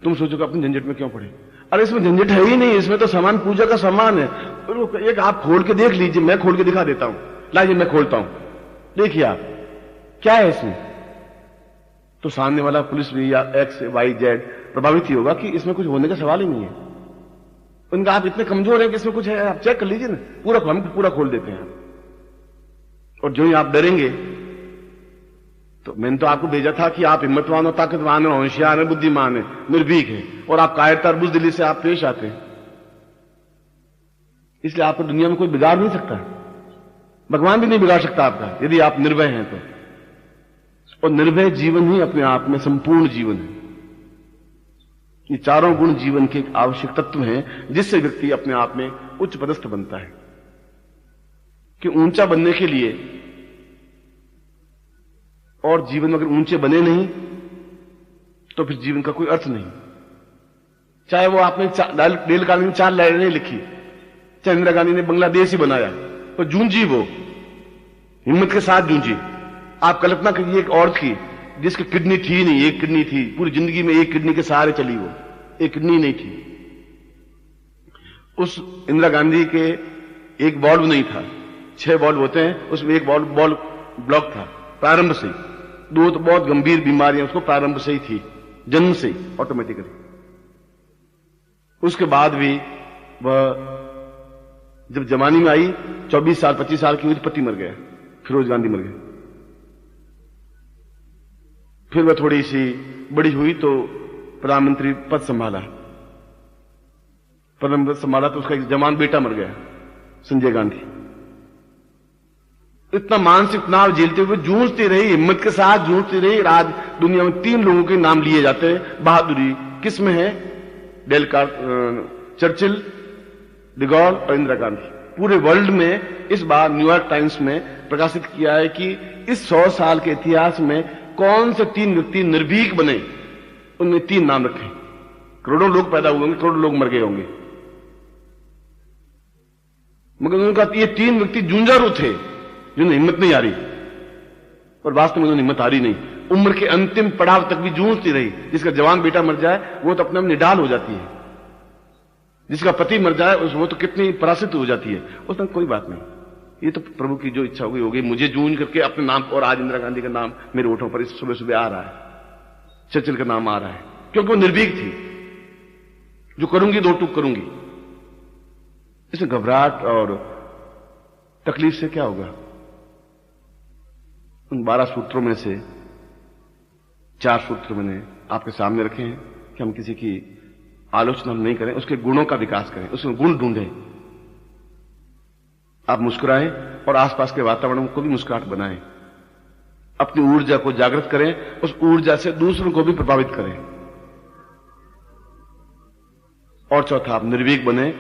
Speaker 1: तुम सोचोगे अपनी झंझट में क्यों पड़े? अरे इसमें झंझट है ही नहीं, इसमें तो सामान पूजा का सामान है। एक आप खोल के देख लीजिए, मैं खोल के दिखा देता हूं, लाइए मैं खोलता हूं, देखिए आप क्या है इसमें। तो सामने वाला पुलिस भी या एक्स वाई जेड प्रभावित ही होगा कि इसमें कुछ होने का सवाल ही नहीं है। उनका आप इतने कमजोर हैं कि इसमें कुछ है, आप चेक कर लीजिए ना, हम पूरा खोल देते हैं। और जो ही आप डरेंगे, तो मैंने तो आपको भेजा था कि आप हिम्मतवान हो, ताकतवान हो, होशियार है, बुद्धिमान है, निर्भीक है, और आप कायरता और बुज़दिली से आप पेश आते हैं। इसलिए आपको दुनिया में कोई बिगाड़ नहीं सकता, भगवान भी नहीं बिगाड़ सकता आपका, यदि आप निर्भय हैं तो। और निर्भय जीवन ही अपने आप में संपूर्ण जीवन है। ये चारों गुण जीवन के एक आवश्यक तत्व हैं, जिससे व्यक्ति अपने आप में उच्च पदस्थ बनता है। कि ऊंचा बनने के लिए, और जीवन में अगर ऊंचे बने नहीं तो फिर जीवन का कोई अर्थ नहीं। चाहे वो आपने डेल कार्नेगी ने 4 लाइनें नहीं लिखी, चाहे इंदिरा गांधी ने बांग्लादेश ही बनाया, तो जूझी वो, हिम्मत के साथ जूझी। आप कल्पना करिए एक औरत की जिसकी किडनी थी नहीं, एक किडनी थी, पूरी जिंदगी में एक किडनी के सहारे चली वो, एक किडनी नहीं थी। उस इंदिरा गांधी के एक बॉल्ब नहीं था, 6 बॉल्ब होते हैं, उसमें एक बॉल्ब ब्लॉक था प्रारंभ से। 2 तो बहुत गंभीर बीमारियां उसको प्रारंभ से ही थी, जन्म से ऑटोमेटिकली। उसके बाद भी वह जब जवानी में आई, 24 साल 25 साल की हुई, पति मर गया, फिरोज गांधी मर गए। फिर वह थोड़ी सी बड़ी हुई तो प्रधानमंत्री पद संभाला, प्रधानमंत्री संभाला तो उसका एक जवान बेटा मर गया, संजय गांधी। इतना मानसिक तनाव झेलते हुए जूझती रही, हिम्मत के साथ जूझती रही। आज दुनिया में 3 लोगों के नाम लिए जाते हैं बहादुरी, किसमें है? चर्चिल, डिगॉल और इंदिरा गांधी। पूरे वर्ल्ड में इस बार न्यूयॉर्क टाइम्स में प्रकाशित किया है कि इस 100 साल के इतिहास में कौन से 3 व्यक्ति निर्भीक बने, उनमें 3 नाम रखे। करोड़ों लोग पैदा हुए होंगे, करोड़ों लोग मर गए होंगे, मगर उनका ये 3 व्यक्ति जूझारू थे जिन्हें हिम्मत नहीं आ रही, और वास्तव में उन्हें हिम्मत आ रही नहीं। उम्र के अंतिम पड़ाव तक भी जूझती रही। जिसका जवान बेटा मर जाए वो तो अपने आप निडाल हो जाती है, जिसका पति मर जाए वो तो कितनी परासित हो जाती है, उसमें कोई बात नहीं। ये तो प्रभु की जो इच्छा होगी। मुझे जूझ करके अपने नाम, और आज इंदिरा गांधी का नाम मेरे होठों पर इस सुबह सुबह आ रहा है, चर्चिल का नाम आ रहा है, क्योंकि वो निर्भीक थी। जो करूंगी 2 टूक करूंगी। इसमें घबराहट और तकलीफ से क्या होगा? उन 12 सूत्रों में से 4 सूत्र मैंने आपके सामने रखे हैं कि हम किसी की आलोचना नहीं करें, उसके गुणों का विकास करें, उसमें गुण ढूंढें। आप मुस्कुराएं और आसपास के वातावरण को भी मुस्कुराहट बनाएं। अपनी ऊर्जा को जागृत करें, उस ऊर्जा से दूसरों को भी प्रभावित करें। और चौथा, आप निर्भीक बने,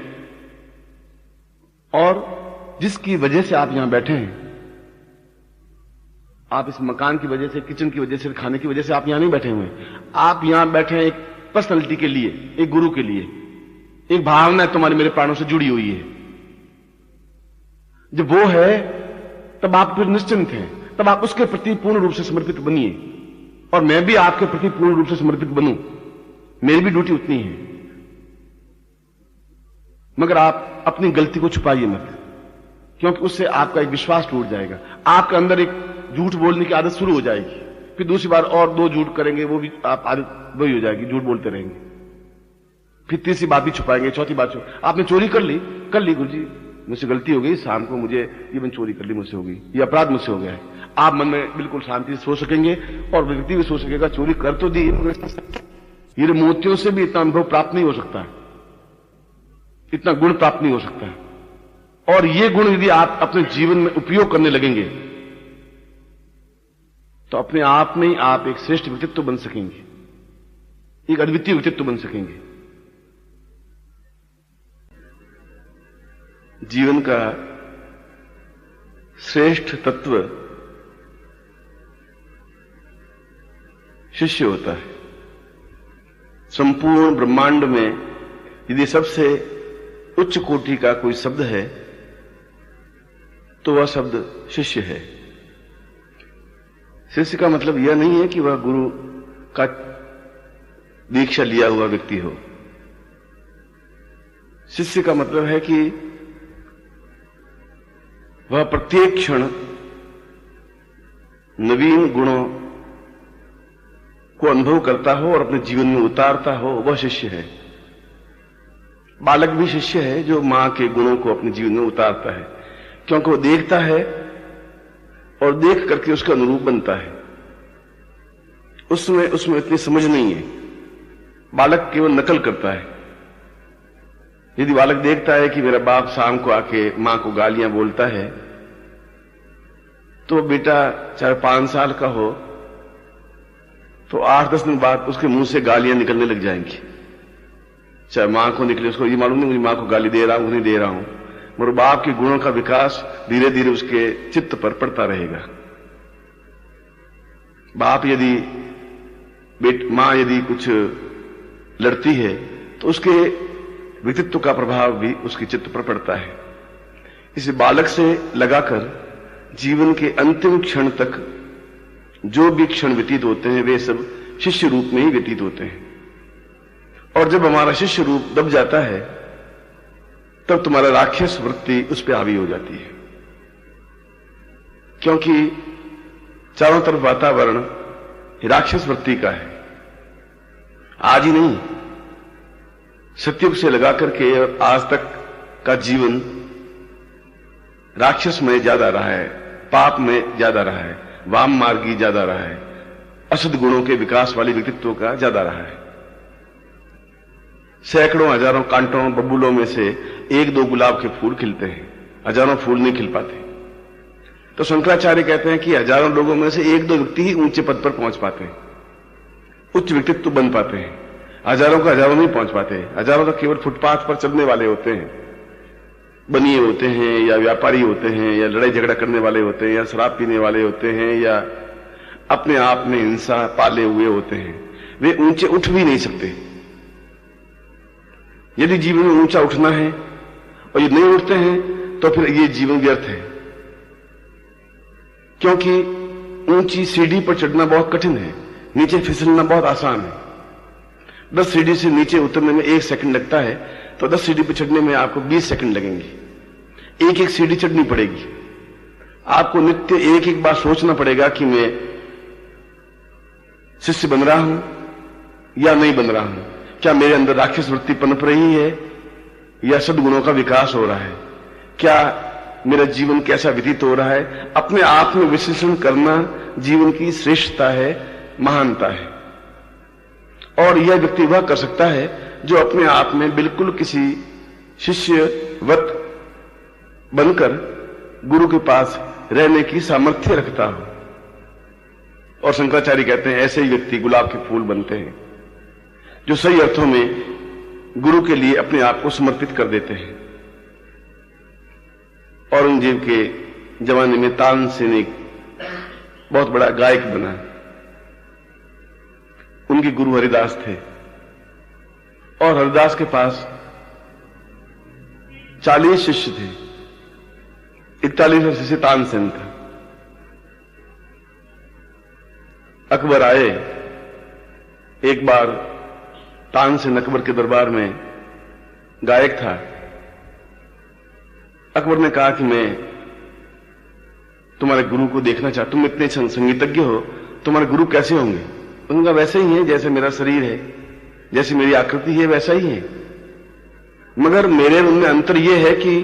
Speaker 1: और जिसकी वजह से आप यहां बैठे हैं, आप इस मकान की वजह से, किचन की वजह से, खाने की वजह से आप यहां नहीं बैठे हुए। आप यहां बैठे हैं एक पर्सनैलिटी के लिए, एक गुरु के लिए। एक भावना तुम्हारे मेरे प्राणों से जुड़ी हुई है। जब वो है तब आप फिर निश्चिंत हैं, तब आप उसके प्रति पूर्ण रूप से समर्पित बनिए। और मैं भी आपके प्रति पूर्ण रूप से समर्पित बनूं, मेरी भी ड्यूटी उतनी है। मगर आप अपनी गलती को छुपाइए मत, क्योंकि उससे आपका एक विश्वास टूट जाएगा। आपके अंदर एक झूठ बोलने की आदत शुरू हो जाएगी फिर दूसरी बार और 2 झूठ करेंगे, वो भी आप आदत वही हो जाएगी, झूठ बोलते रहेंगे। फिर तीसरी बात भी छुपाएंगे, चौथी बात आपने चोरी कर ली गुरुजी, मुझसे गलती हो गई, शाम को मुझे ये मैंने चोरी कर ली, मुझसे हो गई, ये अपराध मुझसे हो गया है। आप मन में बिल्कुल शांति से सो सकेंगे और व्यक्ति भी सो सकेगा, चोरी कर तो दी, ये मोतियों से भी इतना अनुभव प्राप्त नहीं हो सकता, इतना गुण प्राप्त नहीं हो सकता। और ये गुण यदि आप अपने जीवन में उपयोग करने लगेंगे तो अपने आप में ही आप एक श्रेष्ठ व्यक्तित्व बन सकेंगे, एक अद्वितीय व्यक्तित्व बन सकेंगे। जीवन का श्रेष्ठ तत्व शिष्य होता है। संपूर्ण ब्रह्मांड में यदि सबसे उच्च कोटि का कोई शब्द है तो वह शब्द शिष्य है। शिष्य का मतलब यह नहीं है कि वह गुरु का दीक्षा लिया हुआ व्यक्ति हो। शिष्य का मतलब है कि वह प्रत्येक क्षण नवीन गुणों को अनुभव करता हो और अपने जीवन में उतारता हो, वह शिष्य है। बालक भी शिष्य है जो मां के गुणों को अपने जीवन में उतारता है, क्योंकि वो देखता है और देख करके उसका अनुरूप बनता है। उसमें इतनी समझ नहीं है, बालक केवल नकल करता है। यदि बालक देखता है कि मेरा बाप शाम को आके मां को गालियां बोलता है, तो बेटा चाहे 5 साल का हो तो 8-10 दिन बाद उसके मुंह से गालियां निकलने लग जाएंगी। चाहे मां को निकले, उसको ये मालूम नहीं मुझे मां को गाली दे रहा हूं नहीं दे रहा हूं, मगर बाप के गुणों का विकास धीरे धीरे उसके चित्त पर पड़ता रहेगा। बाप यदि मां यदि कुछ लड़ती है तो उसके व्यक्तित्व का प्रभाव भी उसके चित्त पर पड़ता है। इसे बालक से लगाकर जीवन के अंतिम क्षण तक जो भी क्षण व्यतीत होते हैं वे सब शिष्य रूप में ही व्यतीत होते हैं। और जब हमारा शिष्य रूप दब जाता है तब तुम्हारा राक्षस वृत्ति उस पर हावी हो जाती है, क्योंकि चारों तरफ वातावरण राक्षस वृत्ति का है। आज ही नहीं, सतयुग से लगा करके आज तक का जीवन राक्षस में ज्यादा रहा है, पाप में ज्यादा रहा है, वाम मार्गी ज्यादा रहा है, असद गुणों के विकास वाले व्यक्तित्व का ज्यादा रहा है। सैकड़ों हजारों कांटों बबूलों में से 1-2 गुलाब के फूल खिलते हैं, हजारों फूल नहीं खिल पाते। तो शंकराचार्य कहते हैं कि हजारों लोगों में से 1-2 व्यक्ति ही ऊंचे पद पर पहुंच पाते हैं, उच्च व्यक्तित्व बन पाते हैं। हजारों का हजारों नहीं पहुंच पाते। हजारों तो केवल फुटपाथ पर चलने वाले होते हैं, बनिए होते हैं या व्यापारी होते हैं या लड़ाई झगड़ा करने वाले होते हैं या शराब पीने वाले होते हैं या अपने आप में हिंसा पाले हुए होते हैं। वे ऊंचे उठ भी नहीं सकते। यदि जीवन में ऊंचा उठना है और ये नहीं उठते हैं तो फिर ये जीवन व्यर्थ है, क्योंकि ऊंची सीढ़ी पर चढ़ना बहुत कठिन है, नीचे फिसलना बहुत आसान है। 10 सीढ़ी से नीचे उतरने में 1 सेकंड लगता है, तो 10 सीढ़ी पर चढ़ने में आपको 20 सेकंड लगेंगे। एक सीढ़ी चढ़नी पड़ेगी। आपको नित्य एक बार सोचना पड़ेगा कि मैं शिष्य बन रहा हूं या नहीं बन रहा हूं, क्या मेरे अंदर राक्षस वृत्ति पनप रही है या सद्गुणों का विकास हो रहा है, क्या मेरा जीवन कैसा व्यतीत हो रहा है। अपने आप में विश्लेषण करना जीवन की श्रेष्ठता है, महानता है। और यह व्यक्ति वह कर सकता है जो अपने आप में बिल्कुल किसी शिष्यवत बनकर गुरु के पास रहने की सामर्थ्य रखता हो। और शंकराचार्य कहते हैं ऐसे ही व्यक्ति गुलाब के फूल बनते हैं जो सही अर्थों में गुरु के लिए अपने आप को समर्पित कर देते हैं। औरंगजेब के जमाने में तानसेन एक बहुत बड़ा गायक बना। उनके गुरु हरिदास थे और हरिदास के पास 40 शिष्य थे। 41वां शिष्य तानसेन था। अकबर आए, एक बार तानसेन अकबर के दरबार में गायक था। अकबर ने कहा कि मैं तुम्हारे गुरु को देखना चाहता हूं, तुम इतने संगीतज्ञ हो, तुम्हारे गुरु कैसे होंगे? उनका वैसे ही है जैसे मेरा शरीर है, जैसी मेरी आकृति है वैसा ही है, मगर मेरे उनमें अंतर यह है कि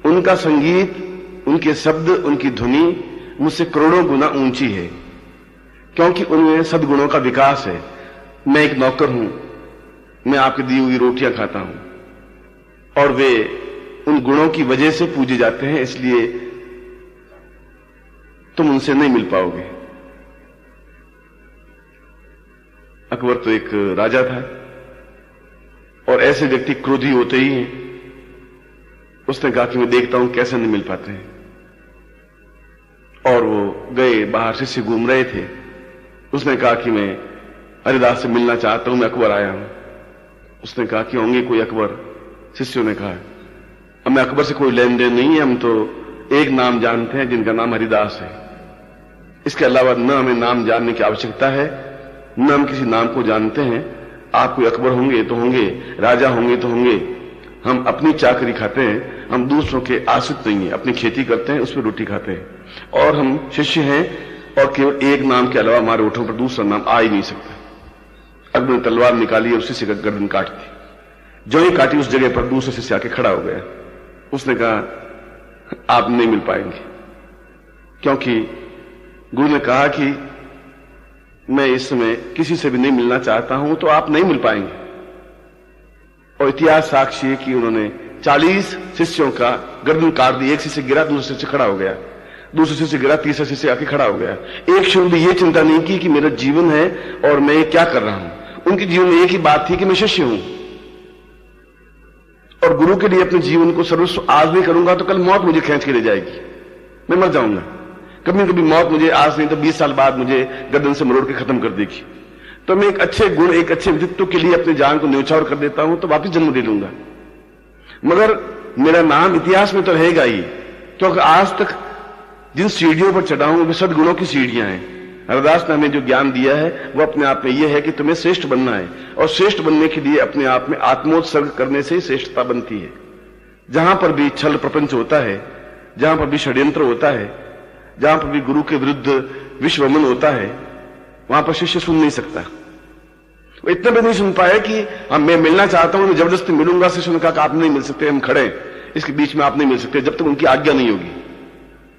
Speaker 1: उनका संगीत, उनके शब्द, उनकी ध्वनि मुझसे करोड़ों गुना ऊंची है, क्योंकि उनमें सद्गुणों का विकास है। मैं एक नौकर हूं, मैं आपकी दी हुई रोटियां खाता हूं और वे उन गुणों की वजह से पूजे जाते हैं, इसलिए तुम उनसे नहीं मिल पाओगे। अकबर तो एक राजा था और ऐसे व्यक्ति क्रोधी होते ही हैं। उसने कहा कि मैं देखता हूं कैसे नहीं मिल पाते हैं, और वो गए, बाहर शिष्य घूम रहे थे। उसने कहा कि मैं हरिदास से मिलना चाहता हूं, मैं अकबर आया हूं। उसने कहा कि होंगे कोई अकबर? शिष्यों ने कहा हमें अकबर से कोई लेन देन नहीं है, हम तो एक नाम जानते हैं जिनका नाम हरिदास है, इसके अलावा न हमें नाम जानने की आवश्यकता है, न हम किसी नाम को जानते हैं। आप कोई अकबर होंगे तो होंगे, राजा होंगे तो होंगे, हम अपनी चाकरी खाते हैं, हम दूसरों के आश्रित नहीं है, अपनी खेती करते हैं, उस पर रोटी खाते हैं, और हम शिष्य हैं, और केवल एक नाम के अलावा हमारे होठों पर दूसरा नाम आ ही नहीं सकता। अकबर ने तलवार निकाली और शिष्य का गर्दन काट दी। जो ही काटी उस जगह पर दूसरा शिष्य आके खड़ा हो गया। उसने कहा आप नहीं मिल पाएंगे, क्योंकि गुरु ने कहा कि मैं इस समय किसी से भी नहीं मिलना चाहता हूं, तो आप नहीं मिल पाएंगे। और इतिहास साक्षी है कि उन्होंने 40 शिष्यों का गर्दन काट दी। एक शिष्य गिरा, दूसरा शिष्य खड़ा हो गया, दूसरे शिष्य गिरा, तीसरा शिष्य आके खड़ा हो गया। एक क्षण भी ये चिंता नहीं की कि मेरा जीवन है और मैं ये क्या कर रहा हूं। उनके जीवन में एक ही बात थी कि मैं शिष्य हूं, और गुरु के लिए अपने जीवन को सर्वस्व आज भी करूंगा तो कल मौत मुझे खींच के ले जाएगी, मैं मर जाऊंगा। कभी कभी मौत मुझे आज नहीं तो 20 साल बाद मुझे गर्दन से मरोड़ के खत्म कर देगी। तो मैं एक अच्छे गुण, एक अच्छे व्यक्तित्व के लिए अपनी जान को न्यौछावर कर देता हूं, तो वापिस जन्म दे लूंगा, मगर मेरा नाम इतिहास में तो रहेगा ही, क्योंकि आज तक जिन सीढ़ियों पर चढ़ा हूं वे सद्गुणों की सीढ़ियां हैं। हरिदास ने हमें जो ज्ञान दिया है वो अपने आप में यह है कि तुम्हें श्रेष्ठ बनना है, और श्रेष्ठ बनने के लिए अपने आप में आत्मोत्सर्ग करने से ही श्रेष्ठता बनती है। जहां पर भी छल प्रपंच होता है, जहां पर भी षड्यंत्र होता है, जहां पर भी गुरु के विरुद्ध विश्वमन होता है, वहां पर शिष्य सुन नहीं सकता। वो इतना भी नहीं सुन पाया कि मैं मिलना चाहता हूं, मैं जबरदस्ती मिलूंगा। शिष्य ने कहा आप नहीं मिल सकते, हम खड़े इसके बीच में, आप नहीं मिल सकते जब तक उनकी आज्ञा नहीं होगी।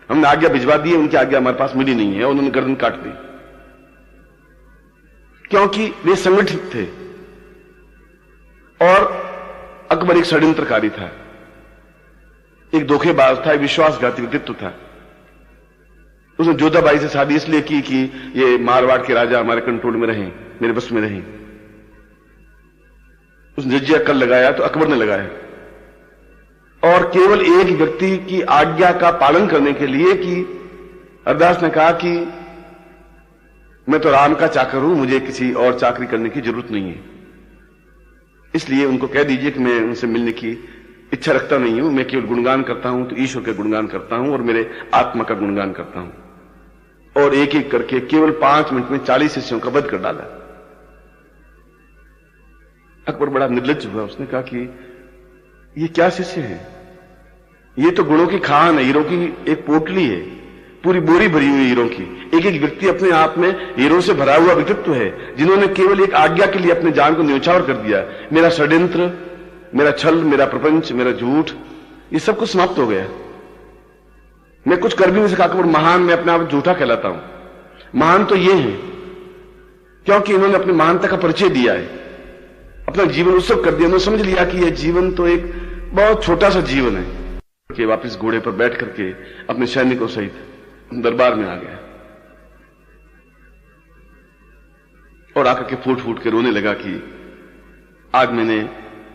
Speaker 1: हमने आज्ञा भिजवा दी है, उनकी आज्ञा हमारे पास मिली नहीं है, उन्होंने गर्दन काट दी, क्योंकि वे संगठित थे। और अकबर एक षड्यंत्रकारी था, एक धोखेबाज था, एक विश्वासघाती व्यक्तित्व था। उसने जोधाबाई से शादी इसलिए की कि ये मारवाड़ के राजा हमारे कंट्रोल में रहें, मेरे बस में रहें। उसने जजिया कर लगाया तो अकबर ने लगाया, और केवल एक व्यक्ति की आज्ञा का पालन करने के लिए कि हरिदास ने कहा कि मैं तो राम का चाकर हूं, मुझे किसी और चाकरी करने की जरूरत नहीं है, इसलिए उनको कह दीजिए कि मैं उनसे मिलने की इच्छा रखता नहीं हूं, मैं केवल गुणगान करता हूं तो ईश्वर का गुणगान करता हूं और मेरे आत्मा का गुणगान करता हूं। और एक एक करके केवल 5 मिनट में 40 शिष्यों का वध कर डाला। अकबर बड़ा निर्लज्ज हुआ, उसने कहा कि ये क्या शिष्य है, ये तो गुणों की खान है, हीरों की एक पोटली है, पूरी बोरी भरी हुई हीरों की। एक एक व्यक्ति अपने आप में हीरों से भरा हुआ व्यक्तित्व है, जिन्होंने केवल एक आज्ञा के लिए अपने जान को न्यौछावर कर दिया। मेरा षड्यंत्र, मेरा छल, मेरा प्रपंच, मेरा झूठ, ये सब कुछ समाप्त हो गया। मैं कुछ कर भी नहीं सका। अकबर महान, मैं अपने आप झूठा कहलाता हूं। महान तो ये है क्योंकि इन्होंने अपनी महानता का परिचय दिया है, अपना जीवन उत्सव कर दिया। उन्होंने समझ लिया कि यह जीवन तो एक बहुत छोटा सा जीवन है, कि वापस घोड़े पर बैठ करके अपने सैनिकों सहित दरबार में आ गया और आकर के फूट फूट के रोने लगा कि आज मैंने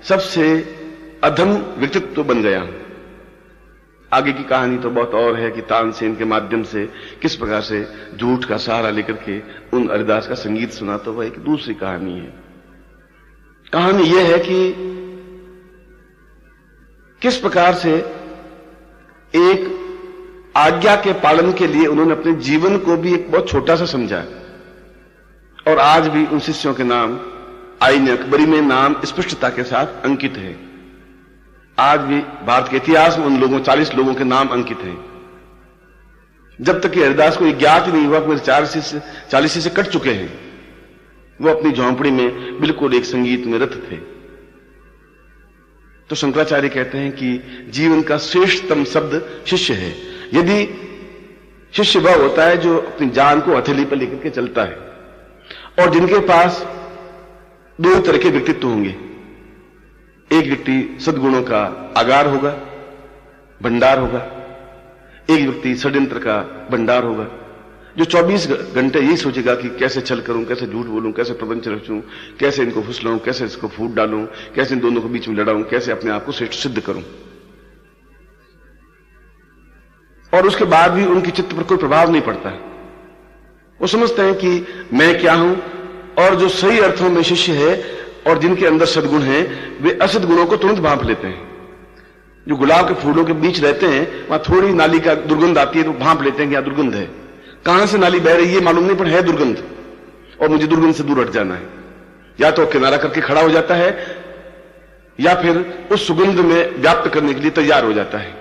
Speaker 1: सबसे अधम व्यक्तित्व बन गया। आगे की कहानी तो बहुत और है कि तानसेन के माध्यम से किस प्रकार से झूठ का सहारा लेकर के उन हरिदास का संगीत सुना, तो वह एक दूसरी कहानी है। कहानी यह है कि किस प्रकार से एक आज्ञा के पालन के लिए उन्होंने अपने जीवन को भी एक बहुत छोटा सा समझा, और आज भी उन शिष्यों के नाम आईने अकबरी में नाम स्पष्टता के साथ अंकित है। आज भी भारत के इतिहास में उन लोगों 40 लोगों के नाम अंकित हैं। जब तक कि हरिदास को ये ज्ञात ही नहीं हुआ कि मेरे 40 से कट चुके हैं, वो अपनी झोंपड़ी में बिल्कुल एक संगीत में रत थे। तो शंकराचार्य कहते हैं कि जीवन का श्रेष्ठतम शब्द शिष्य है। यदि शिष्य वह होता है जो अपनी जान को हथेली पर लेकर के चलता है, और जिनके पास दो तरह के व्यक्तित्व होंगे। एक व्यक्ति सद्गुणों का आगार होगा, भंडार होगा। एक व्यक्ति षड्यंत्र का भंडार होगा, जो 24 घंटे यही सोचेगा कि कैसे छल करूं, कैसे झूठ बोलूं, कैसे प्रपंच रचूं, कैसे इनको फुसलाऊं, कैसे इसको फूट डालूं, कैसे इन दोनों के बीच में लड़ाऊं, कैसे अपने आप को श्रेष्ठ सिद्ध करूं। और उसके बाद भी उनके चित्त पर कोई प्रभाव नहीं पड़ता। वो समझते हैं कि मैं क्या हूं, और जो सही अर्थों में शिष्य है और जिनके अंदर सद्गुण है, वे असद गुणों को तुरंत भांप लेते हैं। जो गुलाब के फूलों के बीच रहते हैं, वहां थोड़ी नाली का दुर्गंध आती है तो भांप लेते हैं कि यहां दुर्गंध है। कहां से नाली बह रही है मालूम नहीं, पर है दुर्गंध, और मुझे दुर्गंध से दूर हट जाना है। या तो किनारा करके खड़ा हो जाता है, या फिर उस सुगंध में व्याप्त करने के लिए तैयार हो जाता है,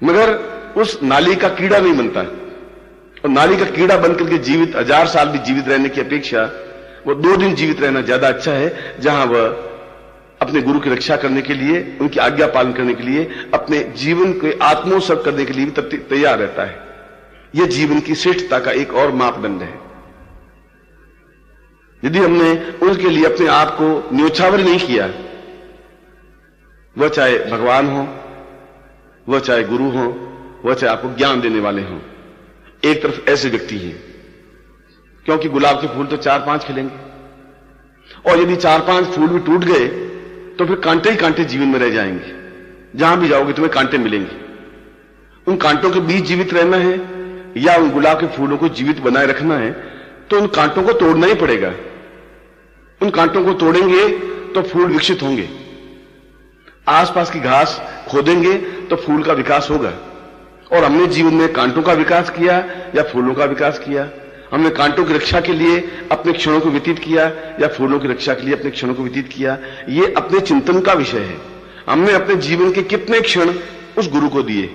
Speaker 1: मगर उस नाली का कीड़ा नहीं बनता। और नाली का कीड़ा बनकर के जीवित 1000 साल भी जीवित रहने की अपेक्षा वो 2 दिन जीवित रहना ज्यादा अच्छा है, जहां वह अपने गुरु की रक्षा करने के लिए, उनकी आज्ञा पालन करने के लिए, अपने जीवन को आत्मोत्सर्ग करने के लिए भी तैयार रहता है। यह जीवन की श्रेष्ठता का एक और मापदंड है। यदि हमने उनके लिए अपने आप को न्योछावर नहीं किया, वह चाहे भगवान हो, वह चाहे गुरु हो, वह चाहे आपको ज्ञान देने वाले हों, एक तरफ ऐसे व्यक्ति हैं, क्योंकि गुलाब के फूल तो 4-5 खिलेंगे, और यदि 4-5 फूल भी टूट गए तो फिर कांटे ही कांटे जीवन में रह जाएंगे। जहां भी जाओगे तुम्हें कांटे मिलेंगे। उन कांटों के बीच जीवित रहना है या उन गुलाब के फूलों को जीवित बनाए रखना है, तो उन कांटों को तोड़ना ही पड़ेगा। उन कांटों को तोड़ेंगे तो फूल विकसित होंगे। आसपास की घास खोदेंगे तो फूल का विकास होगा। और हमने जीवन में कांटों का विकास किया या फूलों का विकास किया? हमने कांटों की रक्षा के लिए अपने क्षणों को व्यतीत किया या फूलों की रक्षा के लिए अपने क्षणों को व्यतीत किया? ये अपने चिंतन का विषय है। हमने अपने जीवन के कितने क्षण उस गुरु को दिए,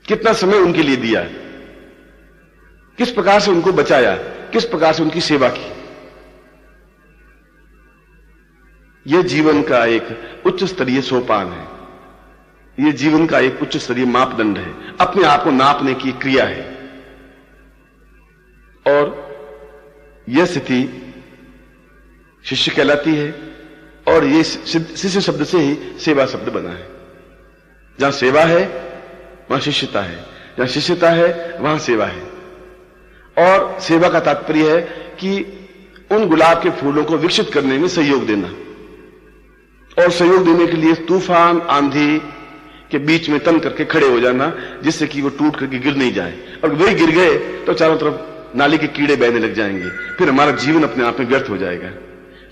Speaker 1: कितना समय उनके लिए दिया, किस प्रकार से उनको बचाया, किस प्रकार से उनकी सेवा की? यह जीवन का एक उच्च स्तरीय सोपान है। यह जीवन का एक उच्च स्तरीय मापदंड है, अपने आप को नापने की क्रिया है। और यह स्थिति शिष्य कहलाती है, और यह शिष्य शब्द से ही सेवा शब्द बना है। जहां सेवा है वहां शिष्यता है, जहां शिष्यता है वहां सेवा है। और सेवा का तात्पर्य है कि उन गुलाब के फूलों को विकसित करने में सहयोग देना, और सहयोग देने के लिए तूफान आंधी के बीच में तन करके खड़े हो जाना, जिससे कि वो टूट करके गिर नहीं जाए। और वही गिर गए तो चारों तरफ नाली के कीड़े बहने लग जाएंगे, फिर हमारा जीवन अपने आप में व्यर्थ हो जाएगा,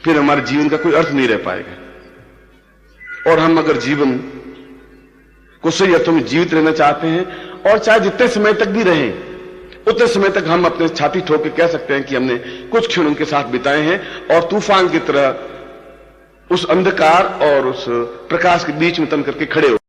Speaker 1: फिर हमारे जीवन का कोई अर्थ नहीं रह पाएगा। और हम अगर जीवन को सही अर्थों में जीवित रहना चाहते हैं, और चाहे जितने समय तक भी रहें, उतने समय तक हम अपने छाती ठोक के कह सकते हैं कि हमने कुछ क्षण उनके साथ बिताए हैं, और तूफान की तरह उस अंधकार और उस प्रकाश के बीच में तन करके खड़े हो